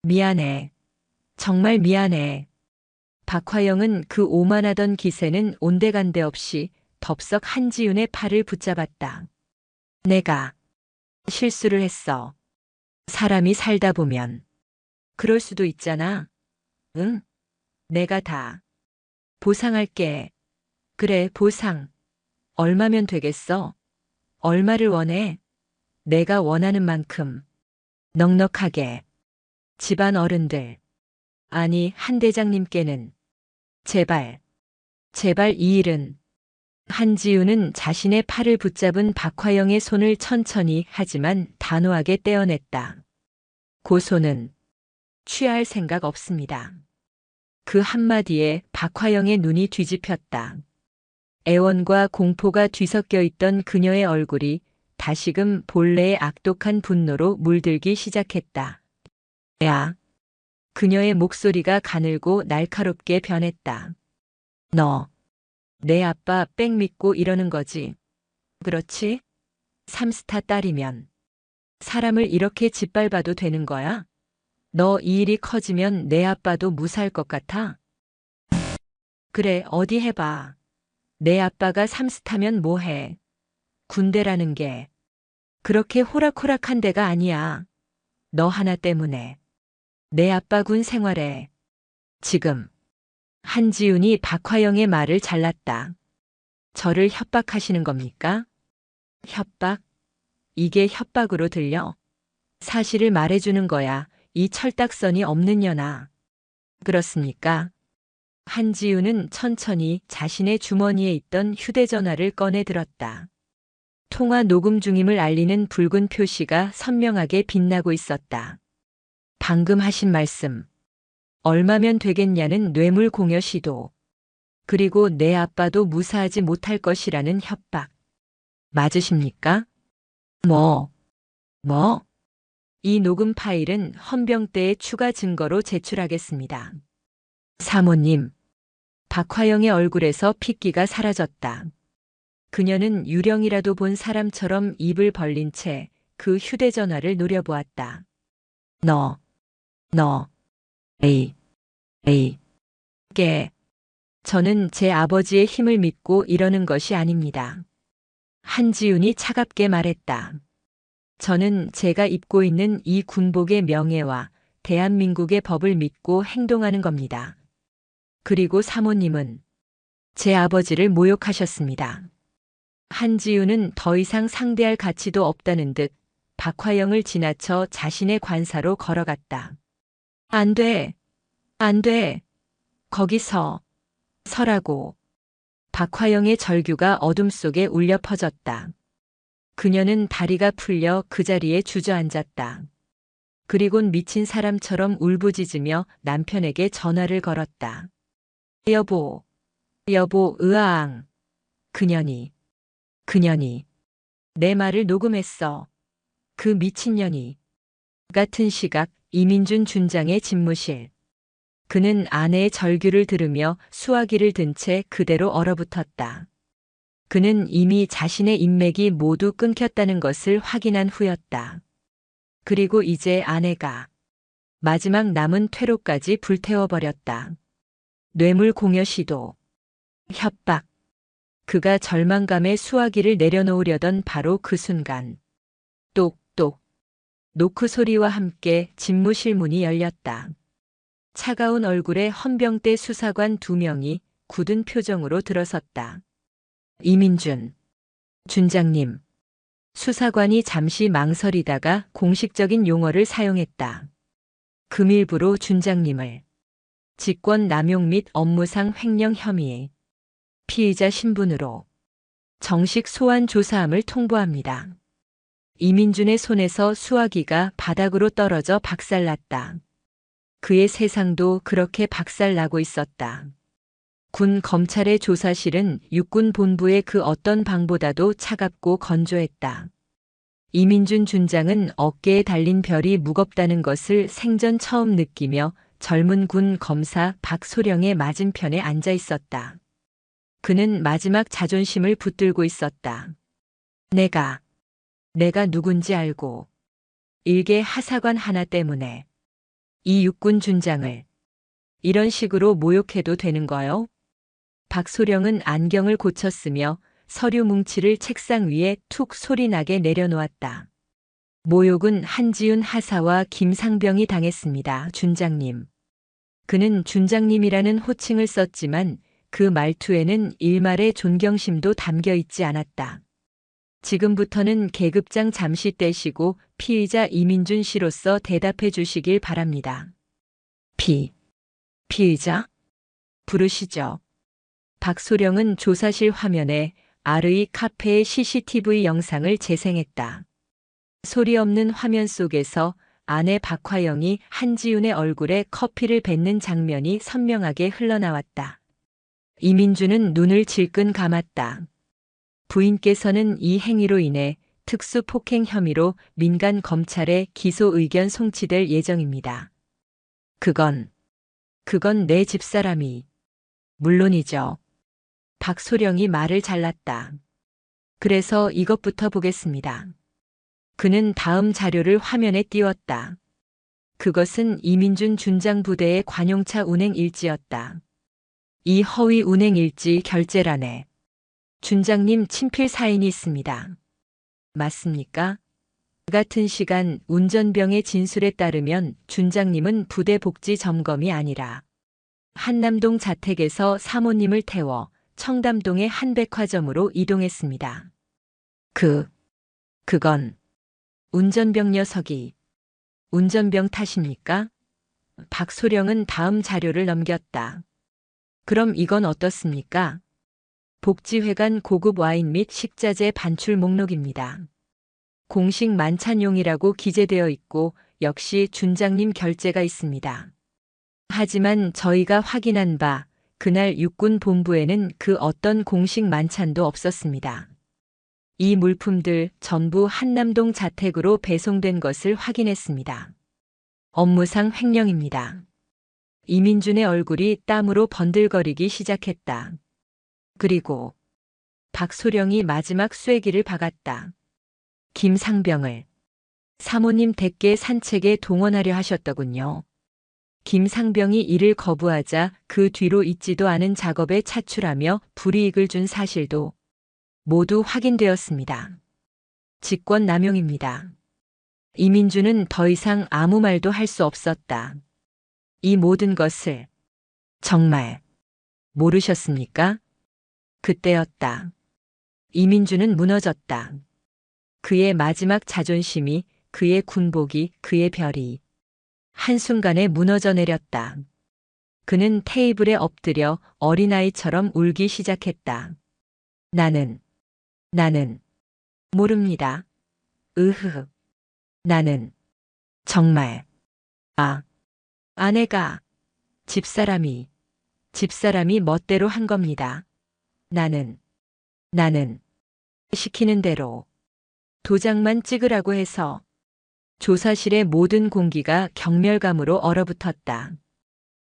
미안해. 정말 미안해. 박화영은 그 오만하던 기세는 온데간데 없이 덥석 한지훈의 팔을 붙잡았다. 내가 실수를 했어. 사람이 살다 보면 그럴 수도 있잖아. 응? 내가 다 보상할게. 그래, 보상. 얼마면 되겠어? 얼마를 원해? 내가 원하는 만큼. 넉넉하게. 집안 어른들. 아니, 한 대장님께는. 제발 이 일은. 한지훈은 자신의 팔을 붙잡은 박화영의 손을 천천히 하지만 단호하게 떼어냈다. 고소는 취할 생각 없습니다. 그 한마디에 박화영의 눈이 뒤집혔다. 애원과 공포가 뒤섞여 있던 그녀의 얼굴이 다시금 본래의 악독한 분노로 물들기 시작했다. 야. 그녀의 목소리가 가늘고 날카롭게 변했다. 너. 내 아빠 백 믿고 이러는 거지. 그렇지? 삼스타 딸이면 사람을 이렇게 짓밟아도 되는 거야? 너 이 일이 커지면 내 아빠도 무사할 것 같아? 그래, 어디 해봐. 내 아빠가 삼스타면 뭐해. 군대라는 게 그렇게 호락호락한 데가 아니야. 너 하나 때문에 내 아빠 군 생활에. 지금. 한지훈이 박화영의 말을 잘랐다. 저를 협박하시는 겁니까? 협박? 이게 협박으로 들려? 사실을 말해주는 거야. 이 철딱선이 없는 년아. 그렇습니까? 한지훈은 천천히 자신의 주머니에 있던 휴대전화를 꺼내 들었다. 통화 녹음 중임을 알리는 붉은 표시가 선명하게 빛나고 있었다. 방금 하신 말씀. 얼마면 되겠냐는 뇌물 공여 시도. 그리고 내 아빠도 무사하지 못할 것이라는 협박. 맞으십니까? 뭐? 이 녹음 파일은 헌병대에 추가 증거로 제출하겠습니다. 사모님. 박화영의 얼굴에서 핏기가 사라졌다. 그녀는 유령이라도 본 사람처럼 입을 벌린 채 그 휴대전화를 노려보았다. 너. 에이. 저는 제 아버지의 힘을 믿고 이러는 것이 아닙니다. 한지훈이 차갑게 말했다. 저는 제가 입고 있는 이 군복의 명예와 대한민국의 법을 믿고 행동하는 겁니다. 그리고 사모님은 제 아버지를 모욕하셨습니다. 한지훈은 더 이상 상대할 가치도 없다는 듯 박화영을 지나쳐 자신의 관사로 걸어갔다. 안 돼. 거기서 서라고. 박화영의 절규가 어둠 속에 울려 퍼졌다. 그녀는 다리가 풀려 그 자리에 주저앉았다. 그리곤 미친 사람처럼 울부짖으며 남편에게 전화를 걸었다. 여보, 여보, 으아앙. 그년이 내 말을 녹음했어. 그 미친년이. 같은 시각 이민준 준장의 집무실. 그는 아내의 절규를 들으며 수화기를 든 채 그대로 얼어붙었다. 그는 이미 자신의 인맥이 모두 끊겼다는 것을 확인한 후였다. 그리고 이제 아내가 마지막 남은 퇴로까지 불태워버렸다. 뇌물 공여 시도, 협박. 그가 절망감에 수화기를 내려놓으려던 바로 그 순간. 똑똑. 노크 소리와 함께 집무실 문이 열렸다. 차가운 얼굴에 헌병대 수사관 2명이 굳은 표정으로 들어섰다. 이민준 준장님. 수사관이 잠시 망설이다가 공식적인 용어를 사용했다. 금일부로 준장님을 직권 남용 및 업무상 횡령 혐의에 피의자 신분으로 정식 소환 조사함을 통보합니다. 이민준의 손에서 수화기가 바닥으로 떨어져 박살났다. 그의 세상도 그렇게 박살나고 있었다. 군 검찰의 조사실은 육군 본부의 그 어떤 방보다도 차갑고 건조했다. 이민준 준장은 어깨에 달린 별이 무겁다는 것을 생전 처음 느끼며 젊은 군 검사 박소령의 맞은편에 앉아 있었다. 그는 마지막 자존심을 붙들고 있었다. 내가 누군지 알고 일개 하사관 하나 때문에 이 육군 준장을 이런 식으로 모욕해도 되는 거요? 박소령은 안경을 고쳤으며 서류 뭉치를 책상 위에 툭 소리나게 내려놓았다. 모욕은 한지훈 하사와 김상병이 당했습니다, 준장님. 그는 준장님이라는 호칭을 썼지만 그 말투에는 일말의 존경심도 담겨 있지 않았다. 지금부터는 계급장 잠시 떼시고 피의자 이민준 씨로서 대답해 주시길 바랍니다. 피의자? 부르시죠. 박소령은 조사실 화면에 아르이 카페의 CCTV 영상을 재생했다. 소리 없는 화면 속에서 아내 박화영이 한지훈의 얼굴에 커피를 뱉는 장면이 선명하게 흘러나왔다. 이민준은 눈을 질끈 감았다. 부인께서는 이 행위로 인해 특수폭행 혐의로 민간 검찰에 기소 의견 송치될 예정입니다. 그건 내 집사람이. 물론이죠. 박소령이 말을 잘랐다. 그래서 이것부터 보겠습니다. 그는 다음 자료를 화면에 띄웠다. 그것은 이민준 준장 부대의 관용차 운행 일지였다. 이 허위 운행 일지 결재란에 준장님 친필 사인이 있습니다. 맞습니까? 같은 시간 운전병의 진술에 따르면 준장님은 부대 복지 점검이 아니라 한남동 자택에서 사모님을 태워 청담동의 한 백화점으로 이동했습니다. 그건 운전병 녀석이 운전병 탓입니까? 박소령은 다음 자료를 넘겼다. 그럼 이건 어떻습니까? 복지회관 고급 와인 및 식자재 반출 목록입니다. 공식 만찬용이라고 기재되어 있고 역시 준장님 결재가 있습니다. 하지만 저희가 확인한 바 그날 육군 본부에는 그 어떤 공식 만찬도 없었습니다. 이 물품들 전부 한남동 자택으로 배송된 것을 확인했습니다. 업무상 횡령입니다. 이민준의 얼굴이 땀으로 번들거리기 시작했다. 그리고 박소령이 마지막 쐐기를 박았다. 김상병을 사모님 댁계 산책에 동원하려 하셨더군요. 김상병이 이를 거부하자 그 뒤로 있지도 않은 작업에 차출하며 불이익을 준 사실도 모두 확인되었습니다. 직권 남용입니다. 이민준은 더 이상 아무 말도 할 수 없었다. 이 모든 것을 정말 모르셨습니까? 그때였다. 이민준은 무너졌다. 그의 마지막 자존심이, 그의 군복이, 그의 별이 한순간에 무너져 내렸다. 그는 테이블에 엎드려 어린아이처럼 울기 시작했다. 나는 모릅니다. 으흐. 나는 정말 아내가 집사람이 멋대로 한 겁니다. 나는 시키는 대로 도장만 찍으라고 해서 조사실의 모든 공기가 경멸감으로 얼어붙었다.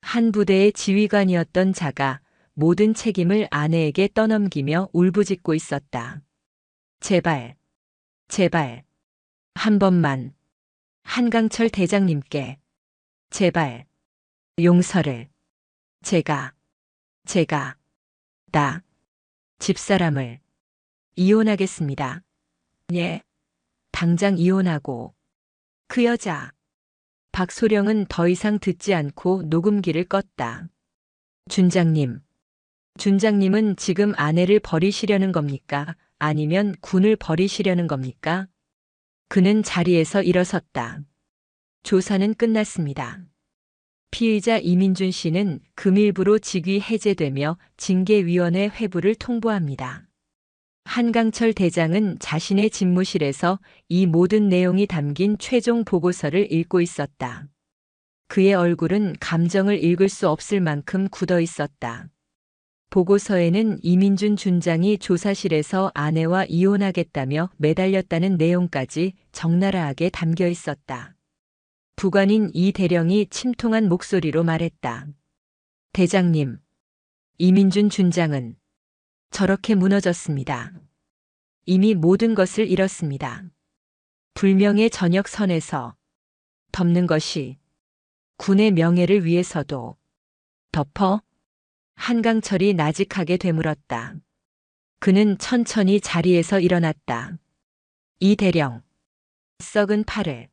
한 부대의 지휘관이었던 자가 모든 책임을 아내에게 떠넘기며 울부짖고 있었다. 제발, 한 번만, 한강철 대장님께, 제발, 용서를, 제가, 나, 집사람을 이혼하겠습니다. 예, 당장 이혼하고. 그 여자, 박소령은 더 이상 듣지 않고 녹음기를 껐다. 준장님은 지금 아내를 버리시려는 겁니까? 아니면 군을 버리시려는 겁니까? 그는 자리에서 일어섰다. 조사는 끝났습니다. 피의자 이민준 씨는 금일부로 직위 해제되며 징계위원회 회부를 통보합니다. 한강철 대장은 자신의 집무실에서 이 모든 내용이 담긴 최종 보고서를 읽고 있었다. 그의 얼굴은 감정을 읽을 수 없을 만큼 굳어 있었다. 보고서에는 이민준 준장이 조사실에서 아내와 이혼하겠다며 매달렸다는 내용까지 적나라하게 담겨 있었다. 부관인 이 대령이 침통한 목소리로 말했다. 대장님, 이민준 준장은 저렇게 무너졌습니다. 이미 모든 것을 잃었습니다. 불명예 전역선에서 덮는 것이 군의 명예를 위해서도 덮어? 한강철이 나직하게 되물었다. 그는 천천히 자리에서 일어났다. 이 대령, 썩은 팔을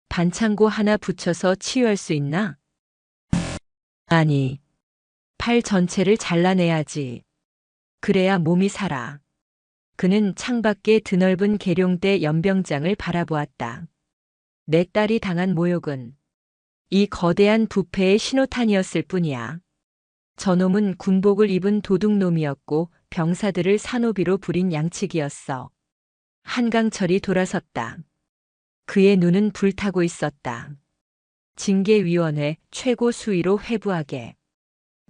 반창고 하나 붙여서 치유할 수 있나? 아니, 팔 전체를 잘라내야지. 그래야 몸이 살아. 그는 창밖의 드넓은 계룡대 연병장을 바라보았다. 내 딸이 당한 모욕은 이 거대한 부패의 신호탄이었을 뿐이야. 저놈은 군복을 입은 도둑놈이었고 병사들을 산호비로 부린 양치기였어. 한강철이 돌아섰다. 그의 눈은 불타고 있었다. 징계위원회 최고 수위로 회부하게.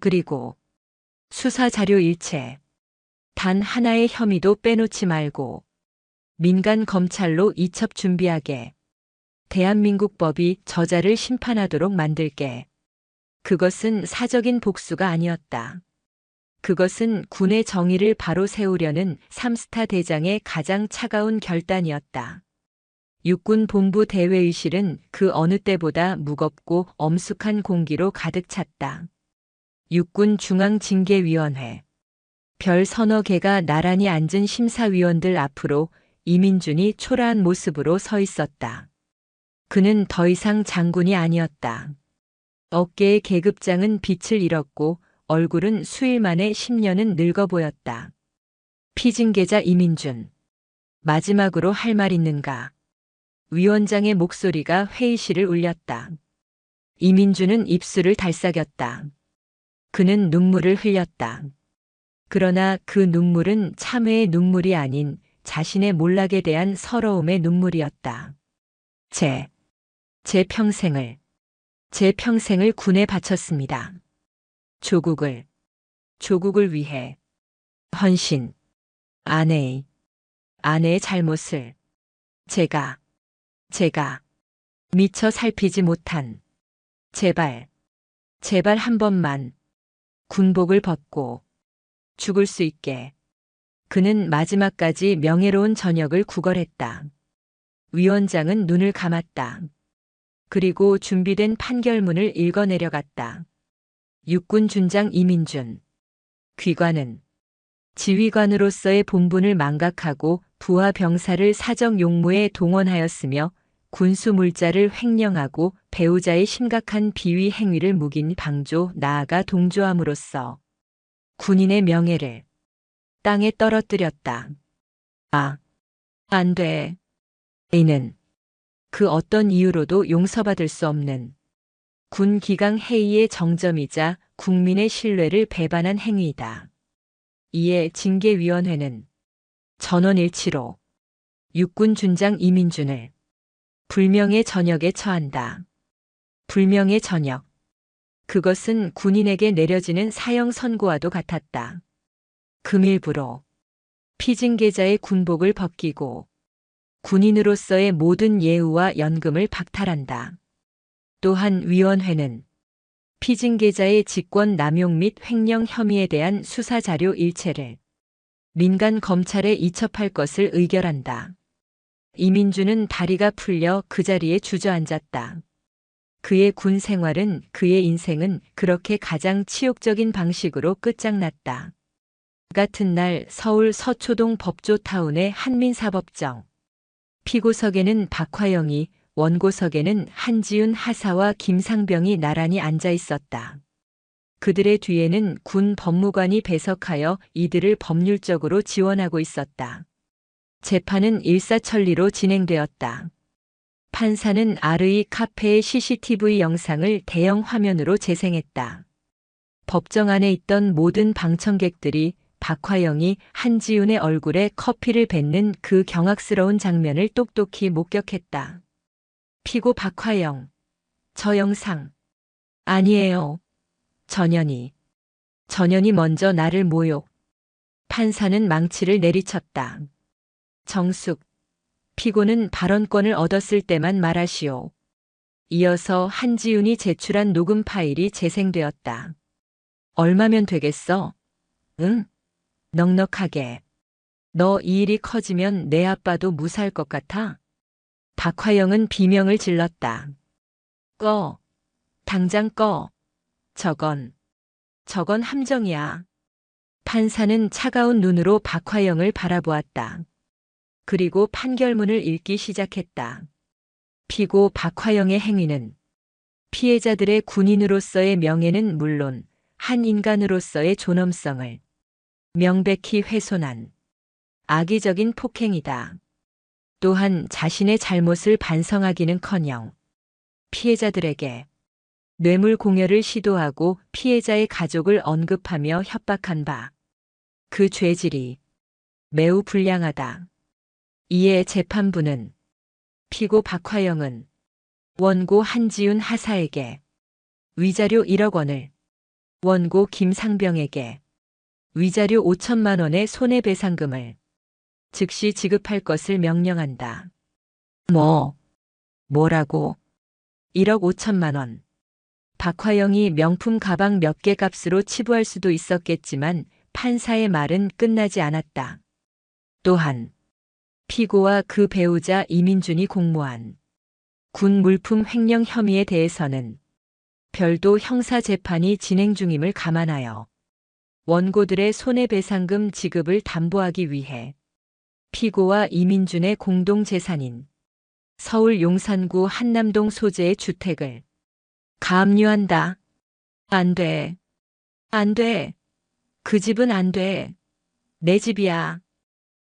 그리고 수사자료 일체. 단 하나의 혐의도 빼놓지 말고 민간 검찰로 이첩 준비하게. 대한민국 법이 저자를 심판하도록 만들게. 그것은 사적인 복수가 아니었다. 그것은 군의 정의를 바로 세우려는 3스타 대장의 가장 차가운 결단이었다. 육군 본부 대회의실은 그 어느 때보다 무겁고 엄숙한 공기로 가득 찼다. 육군 중앙징계위원회. 별 서너 개가 나란히 앉은 심사위원들 앞으로 이민준이 초라한 모습으로 서 있었다. 그는 더 이상 장군이 아니었다. 어깨의 계급장은 빛을 잃었고 얼굴은 수일 만에 10년은 늙어 보였다. 피징계자 이민준. 마지막으로 할 말 있는가? 위원장의 목소리가 회의실을 울렸다. 이민준은 입술을 달싹였다. 그는 눈물을 흘렸다. 그러나 그 눈물은 참회의 눈물이 아닌 자신의 몰락에 대한 서러움의 눈물이었다. 제 평생을 군에 바쳤습니다. 조국을 위해 헌신. 아내의 잘못을 제가 미처 살피지 못한. 제발 한 번만 군복을 벗고 죽을 수 있게. 그는 마지막까지 명예로운 전역을 구걸했다. 위원장은 눈을 감았다. 그리고 준비된 판결문을 읽어내려갔다. 육군 준장 이민준. 귀관은 지휘관으로서의 본분을 망각하고 부하 병사를 사적 용무에 동원하였으며 군수 물자를 횡령하고 배우자의 심각한 비위 행위를 묵인 방조 나아가 동조함으로써 군인의 명예를 땅에 떨어뜨렸다. 안 돼. 이는 그 어떤 이유로도 용서받을 수 없는 군 기강 회의의 정점이자 국민의 신뢰를 배반한 행위이다. 이에 징계위원회는 전원일치로 육군 준장 이민준을 불명예 전역에 처한다. 불명예 전역. 그것은 군인에게 내려지는 사형 선고와도 같았다. 금일부로 피징계자의 군복을 벗기고 군인으로서의 모든 예우와 연금을 박탈한다. 또한 위원회는 피징계자의 직권 남용 및 횡령 혐의에 대한 수사 자료 일체를 민간 검찰에 이첩할 것을 의결한다. 이민준은 다리가 풀려 그 자리에 주저앉았다. 그의 군 생활은, 그의 인생은 그렇게 가장 치욕적인 방식으로 끝장났다. 같은 날 서울 서초동 법조타운의 한민사법정. 피고석에는 박화영이, 원고석에는 한지훈 하사와 김상병이 나란히 앉아 있었다. 그들의 뒤에는 군 법무관이 배석하여 이들을 법률적으로 지원하고 있었다. 재판은 일사천리로 진행되었다. 판사는 아르이 카페의 CCTV 영상을 대형 화면으로 재생했다. 법정 안에 있던 모든 방청객들이 박화영이 한지훈의 얼굴에 커피를 뱉는 그 경악스러운 장면을 똑똑히 목격했다. 피고 박화영. 저 영상. 아니에요. 전현이 먼저 나를 모욕. 판사는 망치를 내리쳤다. 정숙. 피고는 발언권을 얻었을 때만 말하시오. 이어서 한지훈이 제출한 녹음 파일이 재생되었다. 얼마면 되겠어? 응? 넉넉하게. 너 이 일이 커지면 내 아빠도 무사할 것 같아? 박화영은 비명을 질렀다. 꺼. 당장 꺼. 저건 함정이야. 판사는 차가운 눈으로 박화영을 바라보았다. 그리고 판결문을 읽기 시작했다. 피고 박화영의 행위는 피해자들의 군인으로서의 명예는 물론 한 인간으로서의 존엄성을 명백히 훼손한 악의적인 폭행이다. 또한 자신의 잘못을 반성하기는커녕 피해자들에게 뇌물 공여를 시도하고 피해자의 가족을 언급하며 협박한 바, 그 죄질이 매우 불량하다. 이에 재판부는 피고 박화영은 원고 한지훈 하사에게 위자료 1억 원을, 원고 김상병에게 위자료 5천만 원의 손해배상금을 즉시 지급할 것을 명령한다. 뭐라고? 1억 5천만 원. 박화영이 명품 가방 몇 개 값으로 치부할 수도 있었겠지만 판사의 말은 끝나지 않았다. 또한 피고와 그 배우자 이민준이 공모한 군 물품 횡령 혐의에 대해서는 별도 형사 재판이 진행 중임을 감안하여 원고들의 손해배상금 지급을 담보하기 위해 피고와 이민준의 공동재산인 서울 용산구 한남동 소재의 주택을 가압류한다. 안 돼. 안 돼. 그 집은 안 돼. 내 집이야.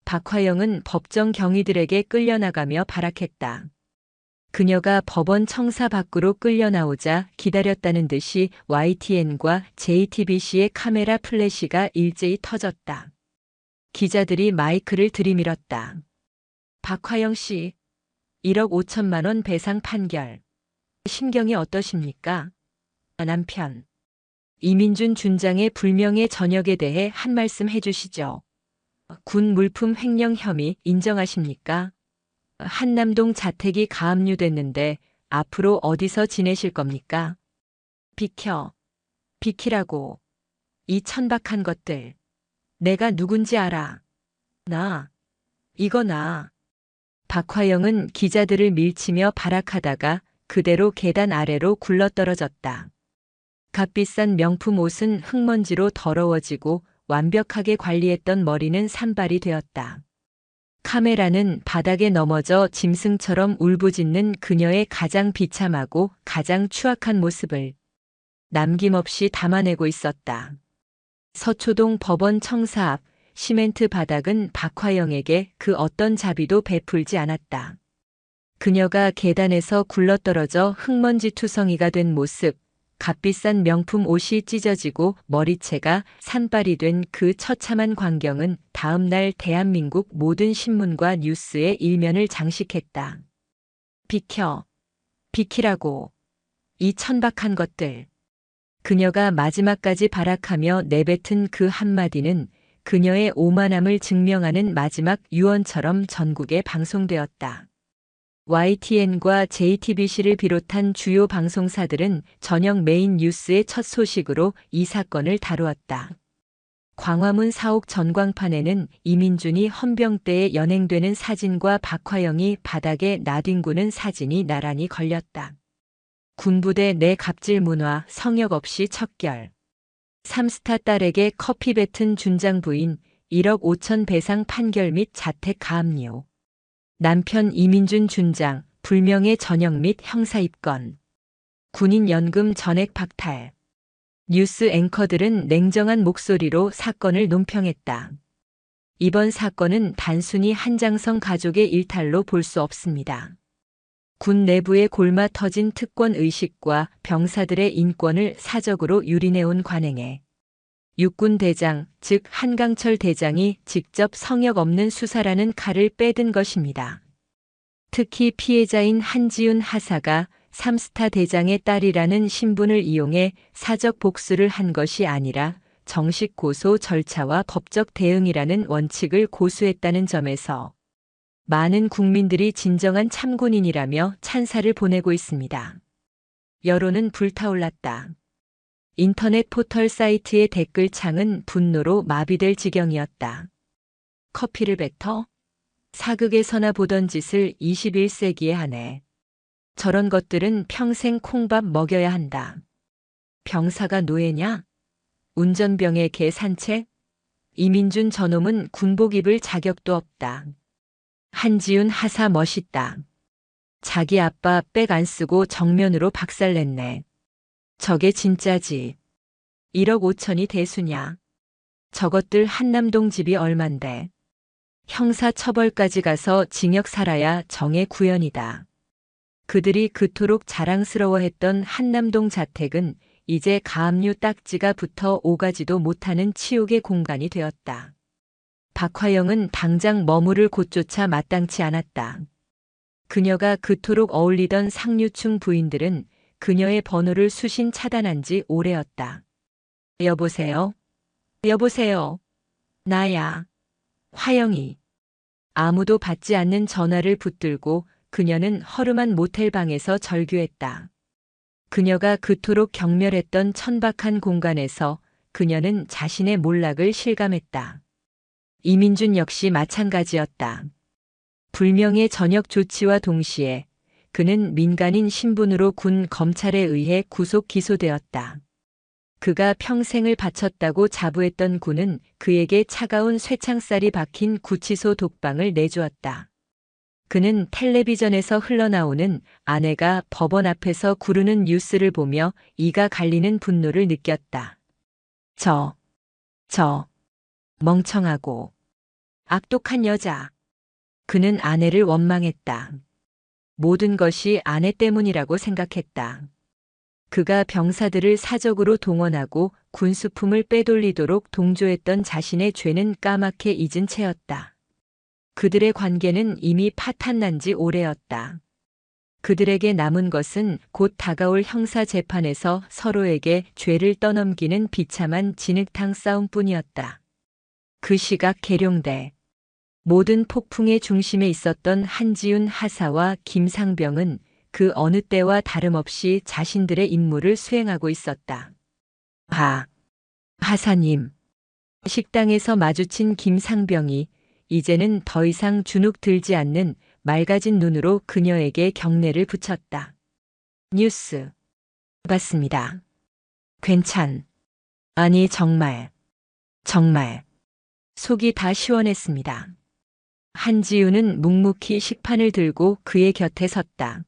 박화영은 법정 경위들에게 끌려나가며 발악했다. 그녀가 법원 청사 밖으로 끌려나오자 기다렸다는 듯이 YTN과 JTBC의 카메라 플래시가 일제히 터졌다. 기자들이 마이크를 들이밀었다. 박화영 씨, 1억 5천만 원 배상 판결. 심경이 어떠십니까? 남편. 이민준 준장의 불명예 전역에 대해 한 말씀 해주시죠. 군 물품 횡령 혐의 인정하십니까? 한남동 자택이 가압류됐는데 앞으로 어디서 지내실 겁니까? 비키라고. 이 천박한 것들. 내가 누군지 알아. 이거 나. 박화영은 기자들을 밀치며 발악하다가 그대로 계단 아래로 굴러떨어졌다. 값비싼 명품 옷은 흙먼지로 더러워지고 완벽하게 관리했던 머리는 산발이 되었다. 카메라는 바닥에 넘어져 짐승처럼 울부짖는 그녀의 가장 비참하고 가장 추악한 모습을 남김없이 담아내고 있었다. 서초동 법원 청사 앞 시멘트 바닥은 박화영에게 그 어떤 자비도 베풀지 않았다. 그녀가 계단에서 굴러떨어져 흙먼지 투성이가 된 모습, 값비싼 명품 옷이 찢어지고 머리채가 산발이 된 그 처참한 광경은 다음 날 대한민국 모든 신문과 뉴스의 일면을 장식했다. 비켜, 비키라고. 이 천박한 것들. 그녀가 마지막까지 발악하며 내뱉은 그 한마디는 그녀의 오만함을 증명하는 마지막 유언처럼 전국에 방송되었다. YTN과 JTBC를 비롯한 주요 방송사들은 저녁 메인 뉴스의 첫 소식으로 이 사건을 다루었다. 광화문 사옥 전광판에는 이민준이 헌병대에 연행되는 사진과 박화영이 바닥에 나뒹구는 사진이 나란히 걸렸다. 군부대 내 갑질 문화 성역 없이 척결. 3스타 딸에게 커피 뱉은 준장 부인 1억 5천 배상 판결 및 자택 가압류. 남편 이민준 준장 불명예 전역 및 형사 입건. 군인 연금 전액 박탈. 뉴스 앵커들은 냉정한 목소리로 사건을 논평했다. 이번 사건은 단순히 한장성 가족의 일탈로 볼 수 없습니다. 군 내부의 골마 터진 특권 의식과 병사들의 인권을 사적으로 유린해온 관행에 육군 대장, 즉 한강철 대장이 직접 성역 없는 수사라는 칼을 빼든 것입니다. 특히 피해자인 한지훈 하사가 3스타 대장의 딸이라는 신분을 이용해 사적 복수를 한 것이 아니라 정식 고소 절차와 법적 대응이라는 원칙을 고수했다는 점에서 많은 국민들이 진정한 참군인이라며 찬사를 보내고 있습니다. 여론은 불타올랐다. 인터넷 포털 사이트의 댓글창은 분노로 마비될 지경이었다. 커피를 뱉어? 사극에서나 보던 짓을 21세기에 하네. 저런 것들은 평생 콩밥 먹여야 한다. 병사가 노예냐? 운전병의 개 산책? 이민준 저놈은 군복 입을 자격도 없다. 한지훈 하사 멋있다. 자기 아빠 백 안 쓰고 정면으로 박살냈네. 저게 진짜지. 1억 5천이 대수냐. 저것들 한남동 집이 얼만데. 형사 처벌까지 가서 징역 살아야 정의 구현이다. 그들이 그토록 자랑스러워했던 한남동 자택은 이제 가압류 딱지가 붙어 오가지도 못하는 치욕의 공간이 되었다. 박화영은 당장 머무를 곳조차 마땅치 않았다. 그녀가 그토록 어울리던 상류층 부인들은 그녀의 번호를 수신 차단한 지 오래였다. 여보세요? 여보세요? 나야. 화영이. 아무도 받지 않는 전화를 붙들고 그녀는 허름한 모텔방에서 절규했다. 그녀가 그토록 경멸했던 천박한 공간에서 그녀는 자신의 몰락을 실감했다. 이민준 역시 마찬가지였다. 불명예 전역 조치와 동시에 그는 민간인 신분으로 군 검찰에 의해 구속 기소되었다. 그가 평생을 바쳤다고 자부했던 군은 그에게 차가운 쇠창살이 박힌 구치소 독방을 내주었다. 그는 텔레비전에서 흘러나오는 아내가 법원 앞에서 구르는 뉴스를 보며 이가 갈리는 분노를 느꼈다. 저 멍청하고 악독한 여자. 그는 아내를 원망했다. 모든 것이 아내 때문이라고 생각했다. 그가 병사들을 사적으로 동원하고 군수품을 빼돌리도록 동조했던 자신의 죄는 까맣게 잊은 채였다. 그들의 관계는 이미 파탄난 지 오래였다. 그들에게 남은 것은 곧 다가올 형사 재판에서 서로에게 죄를 떠넘기는 비참한 진흙탕 싸움뿐이었다. 그 시각 계룡대. 모든 폭풍의 중심에 있었던 한지훈 하사와 김상병은 그 어느 때와 다름없이 자신들의 임무를 수행하고 있었다. 하사님. 식당에서 마주친 김상병이 이제는 더 이상 주눅 들지 않는 맑아진 눈으로 그녀에게 경례를 붙였다. 뉴스. 봤습니다. 아니 정말. 속이 다 시원했습니다. 한지훈은 묵묵히 식판을 들고 그의 곁에 섰다.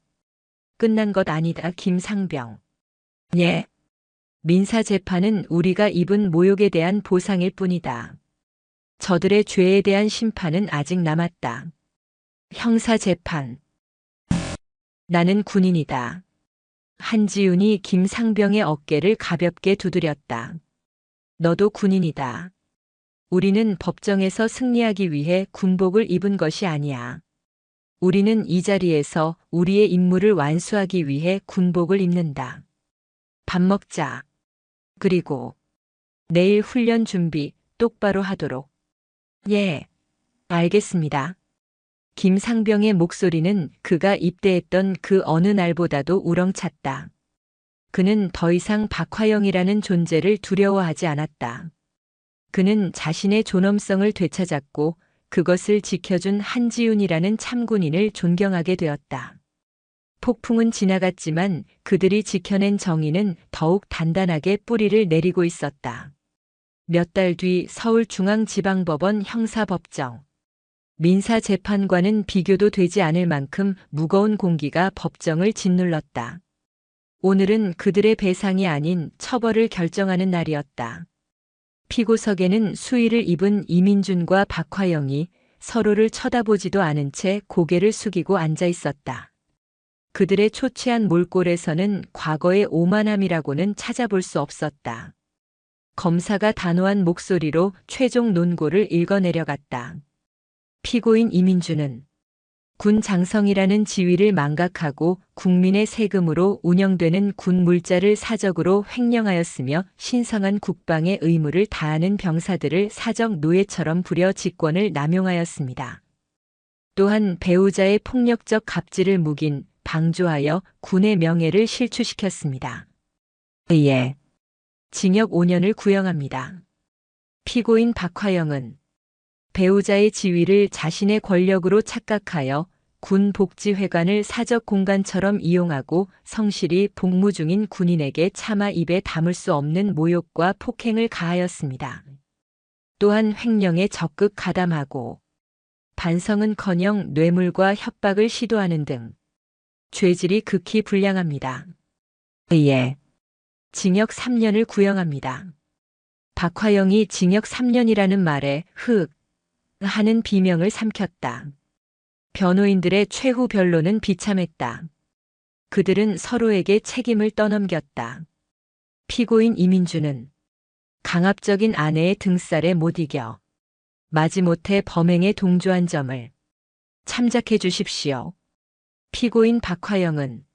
끝난 것 아니다, 김상병. 예. 민사재판은 우리가 입은 모욕에 대한 보상일 뿐이다. 저들의 죄에 대한 심판은 아직 남았다. 형사재판. 나는 군인이다. 한지훈이 김상병의 어깨를 가볍게 두드렸다. 너도 군인이다. 우리는 법정에서 승리하기 위해 군복을 입은 것이 아니야. 우리는 이 자리에서 우리의 임무를 완수하기 위해 군복을 입는다. 밥 먹자. 그리고 내일 훈련 준비 똑바로 하도록. 예, 알겠습니다. 김상병의 목소리는 그가 입대했던 그 어느 날보다도 우렁찼다. 그는 더 이상 박화영이라는 존재를 두려워하지 않았다. 그는 자신의 존엄성을 되찾았고 그것을 지켜준 한지훈이라는 참군인을 존경하게 되었다. 폭풍은 지나갔지만 그들이 지켜낸 정의는 더욱 단단하게 뿌리를 내리고 있었다. 몇 달 뒤 서울중앙지방법원 형사법정. 민사재판과는 비교도 되지 않을 만큼 무거운 공기가 법정을 짓눌렀다. 오늘은 그들의 배상이 아닌 처벌을 결정하는 날이었다. 피고석에는 수의를 입은 이민준과 박화영이 서로를 쳐다보지도 않은 채 고개를 숙이고 앉아 있었다. 그들의 초췌한 몰골에서는 과거의 오만함이라고는 찾아볼 수 없었다. 검사가 단호한 목소리로 최종 논고를 읽어내려갔다. 피고인 이민준은 군 장성이라는 지위를 망각하고 국민의 세금으로 운영되는 군 물자를 사적으로 횡령하였으며 신성한 국방의 의무를 다하는 병사들을 사적 노예처럼 부려 직권을 남용하였습니다. 또한 배우자의 폭력적 갑질을 묵인 방조하여 군의 명예를 실추시켰습니다. 예. 징역 5년을 구형합니다. 피고인 박화영은 배우자의 지위를 자신의 권력으로 착각하여 군 복지회관을 사적 공간처럼 이용하고 성실히 복무 중인 군인에게 차마 입에 담을 수 없는 모욕과 폭행을 가하였습니다. 또한 횡령에 적극 가담하고 반성은커녕 뇌물과 협박을 시도하는 등 죄질이 극히 불량합니다. 예. 징역 3년을 구형합니다. 박화영이 징역 3년이라는 말에 하는 비명을 삼켰다. 변호인들의 최후 변론은 비참했다. 그들은 서로에게 책임을 떠넘겼다. 피고인 이민준은 강압적인 아내의 등살에 못 이겨 마지못해 범행에 동조한 점을 참작해 주십시오. 피고인 박화영은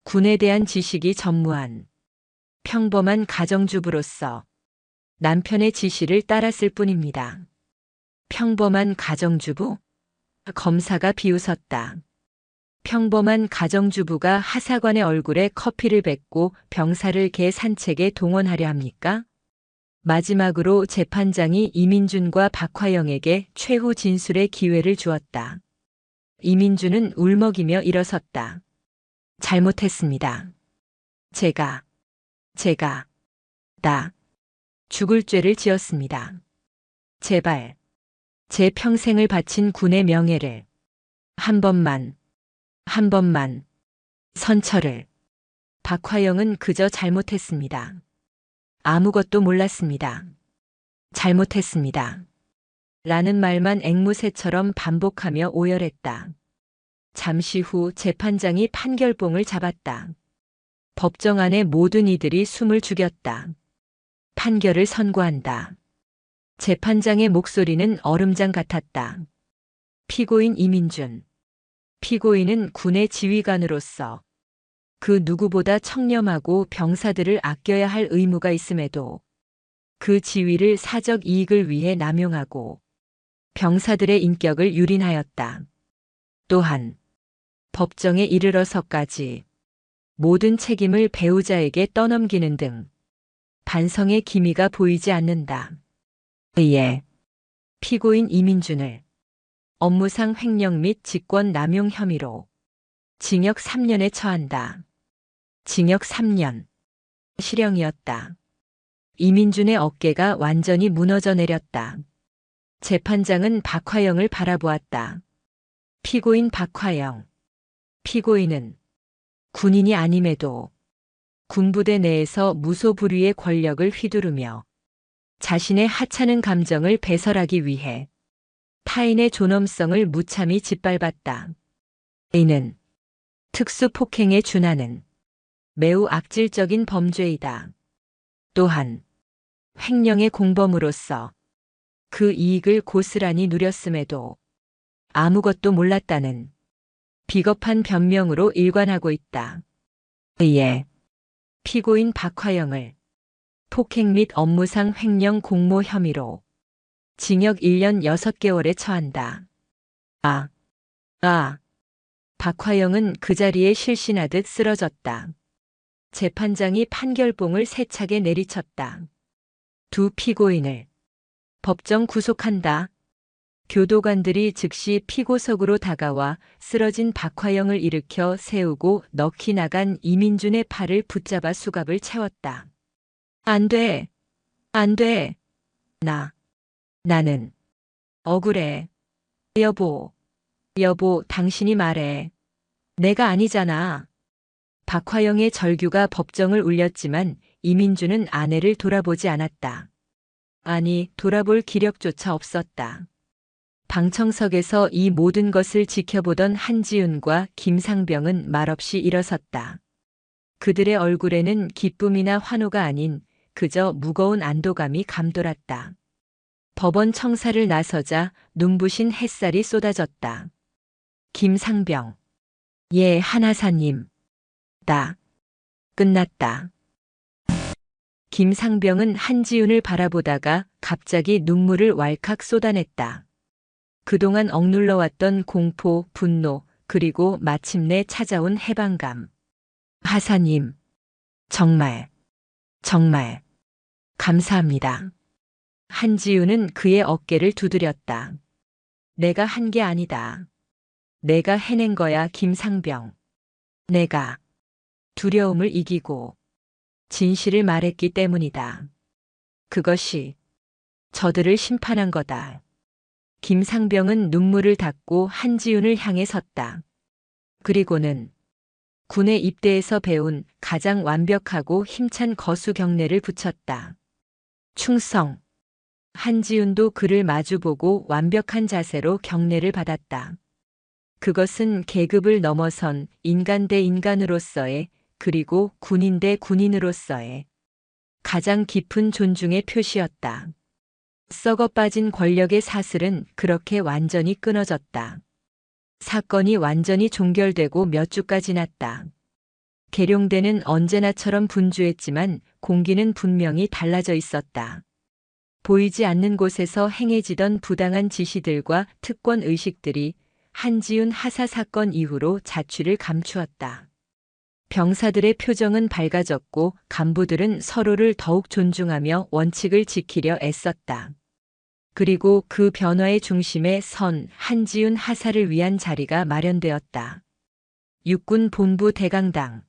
군에 대한 지식이 전무한 평범한 가정주부로서 남편의 지시를 따랐을 뿐입니다. 평범한 가정주부? 검사가 비웃었다. 평범한 가정주부가 하사관의 얼굴에 커피를 뱉고 병사를 개 산책에 동원하려 합니까? 마지막으로 재판장이 이민준과 박화영에게 최후 진술의 기회를 주었다. 이민준은 울먹이며 일어섰다. 잘못했습니다. 제가 죽을 죄를 지었습니다. 제발 제 평생을 바친 군의 명예를 한 번만 선처를. 박화영은 그저 잘못했습니다. 아무것도 몰랐습니다. 잘못했습니다. 라는 말만 앵무새처럼 반복하며 오열했다. 잠시 후 재판장이 판결봉을 잡았다. 법정 안의 모든 이들이 숨을 죽였다. 판결을 선고한다. 재판장의 목소리는 얼음장 같았다. 피고인 이민준. 피고인은 군의 지휘관으로서 그 누구보다 청렴하고 병사들을 아껴야 할 의무가 있음에도 그 지위를 사적 이익을 위해 남용하고 병사들의 인격을 유린하였다. 또한 법정에 이르러서까지 모든 책임을 배우자에게 떠넘기는 등 반성의 기미가 보이지 않는다. 예. 피고인 이민준을 업무상 횡령 및 직권 남용 혐의로 징역 3년에 처한다. 징역 3년. 실형이었다. 이민준의 어깨가 완전히 무너져 내렸다. 재판장은 박화영을 바라보았다. 피고인 박화영. 피고인은 군인이 아님에도 군부대 내에서 무소불위의 권력을 휘두르며 자신의 하찮은 감정을 배설하기 위해 타인의 존엄성을 무참히 짓밟았다. 이는 특수폭행에 준하는 매우 악질적인 범죄이다. 또한 횡령의 공범으로서 그 이익을 고스란히 누렸음에도 아무것도 몰랐다는 비겁한 변명으로 일관하고 있다. 이에 피고인 박화영을 폭행 및 업무상 횡령 공모 혐의로 징역 1년 6개월에 처한다. 박화영은 그 자리에 실신하듯 쓰러졌다. 재판장이 판결봉을 세차게 내리쳤다. 두 피고인을 법정 구속한다. 교도관들이 즉시 피고석으로 다가와 쓰러진 박화영을 일으켜 세우고 넋이 나간 이민준의 팔을 붙잡아 수갑을 채웠다. 안 돼. 안 돼. 나는 억울해. 여보, 당신이 말해. 내가 아니잖아. 박화영의 절규가 법정을 울렸지만 이민준은 아내를 돌아보지 않았다. 아니, 돌아볼 기력조차 없었다. 방청석에서 이 모든 것을 지켜보던 한지윤과 김상병은 말없이 일어섰다. 그들의 얼굴에는 기쁨이나 환호가 아닌 그저 무거운 안도감이 감돌았다. 법원 청사를 나서자 눈부신 햇살이 쏟아졌다. 김상병. 예, 한하사님. 끝났다. 김상병은 한지윤을 바라보다가 갑자기 눈물을 왈칵 쏟아냈다. 그동안 억눌러왔던 공포, 분노, 그리고 마침내 찾아온 해방감. 하사님, 정말 감사합니다. 한지윤은 그의 어깨를 두드렸다. 내가 한 게 아니다. 내가 해낸 거야, 김상병. 내가 두려움을 이기고 진실을 말했기 때문이다. 그것이 저들을 심판한 거다. 김상병은 눈물을 닦고 한지윤을 향해 섰다. 그리고는 군에 입대해서 배운 가장 완벽하고 힘찬 거수 경례를 붙였다. 충성. 한지윤도 그를 마주보고 완벽한 자세로 경례를 받았다. 그것은 계급을 넘어선 인간 대 인간으로서의, 그리고 군인 대 군인으로서의 가장 깊은 존중의 표시였다. 썩어 빠진 권력의 사슬은 그렇게 완전히 끊어졌다. 사건이 완전히 종결되고 몇 주가 지났다. 계룡대는 언제나처럼 분주했지만 공기는 분명히 달라져 있었다. 보이지 않는 곳에서 행해지던 부당한 지시들과 특권 의식들이 한지윤 하사 사건 이후로 자취를 감추었다. 병사들의 표정은 밝아졌고 간부들은 서로를 더욱 존중하며 원칙을 지키려 애썼다. 그리고 그 변화의 중심에 선 한지윤 하사를 위한 자리가 마련되었다. 육군 본부 대강당.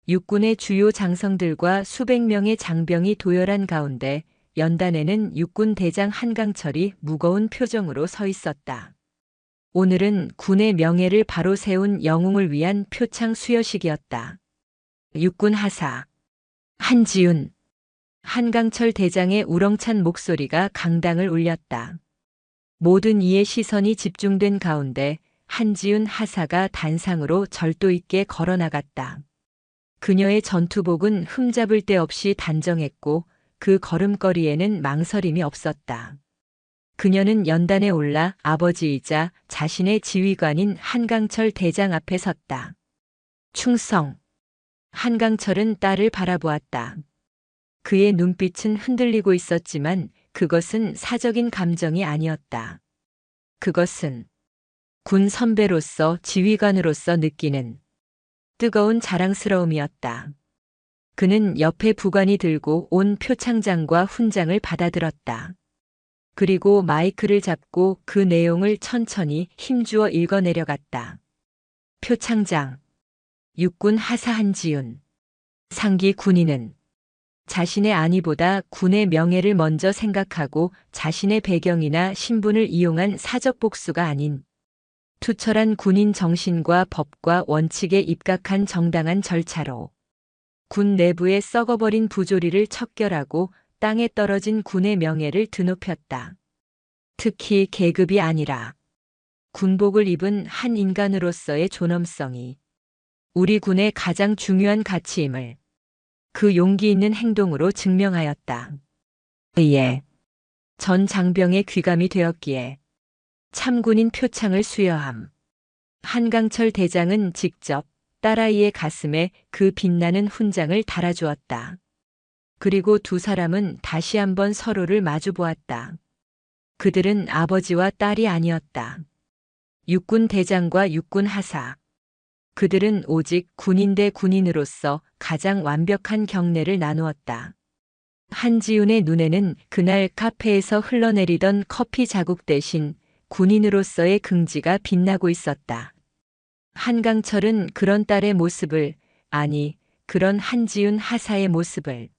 육군의 주요 장성들과 수백 명의 장병이 도열한 가운데 연단에는 육군 대장 한강철이 무거운 표정으로 서 있었다. 오늘은 군의 명예를 바로 세운 영웅을 위한 표창 수여식이었다. 육군 하사 한지윤. 한강철 대장의 우렁찬 목소리가 강당을 울렸다. 모든 이의 시선이 집중된 가운데 한지윤 하사가 단상으로 절도 있게 걸어나갔다. 그녀의 전투복은 흠잡을 데 없이 단정했고 그 걸음걸이에는 망설임이 없었다. 그녀는 연단에 올라 아버지이자 자신의 지휘관인 한강철 대장 앞에 섰다. 충성. 한강철은 딸을 바라보았다. 그의 눈빛은 흔들리고 있었지만 그것은 사적인 감정이 아니었다. 그것은 군 선배로서 지휘관으로서 느끼는 뜨거운 자랑스러움이었다. 그는 옆에 부관이 들고 온 표창장과 훈장을 받아들었다. 그리고 마이크를 잡고 그 내용을 천천히 힘주어 읽어내려갔다. 표창장. 육군 하사 한지윤. 상기 군인은 자신의 안위보다 군의 명예를 먼저 생각하고 자신의 배경이나 신분을 이용한 사적 복수가 아닌 투철한 군인 정신과 법과 원칙에 입각한 정당한 절차로 군 내부의 썩어버린 부조리를 척결하고 땅에 떨어진 군의 명예를 드높였다. 특히 계급이 아니라 군복을 입은 한 인간으로서의 존엄성이 우리 군의 가장 중요한 가치임을 그 용기 있는 행동으로 증명하였다. 예. 전 장병의 귀감이 되었기에 참군인 표창을 수여함. 한강철 대장은 직접 딸아이의 가슴에 그 빛나는 훈장을 달아주었다. 그리고 두 사람은 다시 한번 서로를 마주보았다. 그들은 아버지와 딸이 아니었다. 육군 대장과 육군 하사. 그들은 오직 군인 대 군인으로서 가장 완벽한 경례를 나누었다. 한지훈의 눈에는 그날 카페에서 흘러내리던 커피 자국 대신 군인으로서의 긍지가 빛나고 있었다. 한강철은 그런 딸의 모습을, 아니, 그런 한지훈 하사의 모습을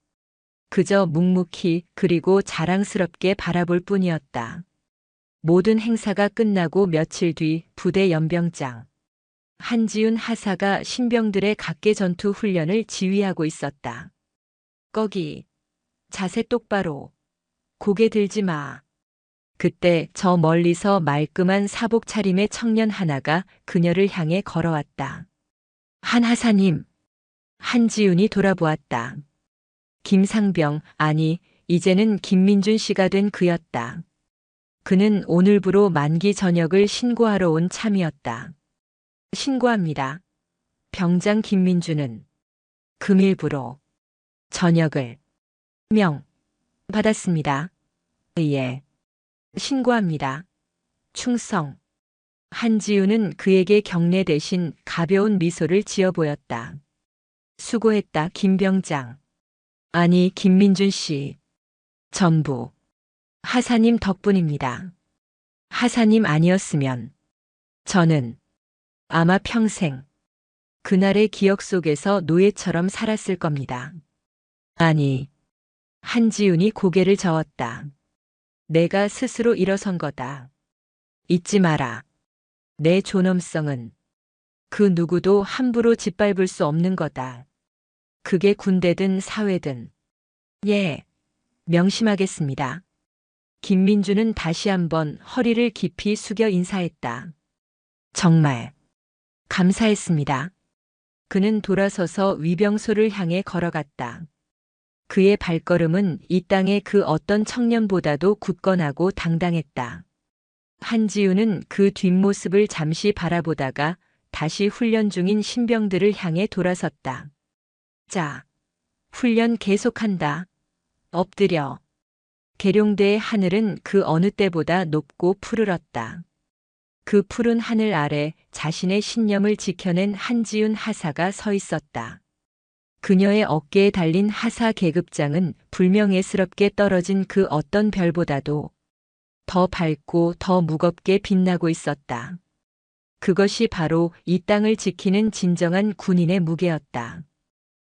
그저 묵묵히 그리고 자랑스럽게 바라볼 뿐이었다. 모든 행사가 끝나고 며칠 뒤 부대 연병장. 한지훈 하사가 신병들의 각계 전투 훈련을 지휘하고 있었다. 거기, 자세 똑바로, 고개 들지 마. 그때 저 멀리서 말끔한 사복 차림의 청년 하나가 그녀를 향해 걸어왔다. 한 하사님. 한지훈이 돌아보았다. 김상병, 아니, 이제는 김민준 씨가 된 그였다. 그는 오늘부로 만기 전역을 신고하러 온 참이었다. 신고합니다. 병장 김민준은 금일부로 전역을 받았습니다. 예. 신고합니다. 충성. 한지훈은 그에게 경례 대신 가벼운 미소를 지어 보였다. 수고했다, 김병장. 아니, 김민준 씨. 전부 하사님 덕분입니다. 하사님 아니었으면 저는 아마 평생 그날의 기억 속에서 노예처럼 살았을 겁니다. 아니, 한지훈이 고개를 저었다. 내가 스스로 일어선 거다. 잊지 마라. 내 존엄성은 그 누구도 함부로 짓밟을 수 없는 거다. 그게 군대든 사회든. 예, 명심하겠습니다. 김민주는 다시 한번 허리를 깊이 숙여 인사했다. 정말 감사했습니다. 그는 돌아서서 위병소를 향해 걸어갔다. 그의 발걸음은 이 땅의 그 어떤 청년보다도 굳건하고 당당했다. 한지훈은 그 뒷모습을 잠시 바라보다가 다시 훈련 중인 신병들을 향해 돌아섰다. 자, 훈련 계속한다. 엎드려. 계룡대의 하늘은 그 어느 때보다 높고 푸르렀다. 그 푸른 하늘 아래 자신의 신념을 지켜낸 한지훈 하사가 서 있었다. 그녀의 어깨에 달린 하사 계급장은 불명예스럽게 떨어진 그 어떤 별보다도 더 밝고 더 무겁게 빛나고 있었다. 그것이 바로 이 땅을 지키는 진정한 군인의 무게였다.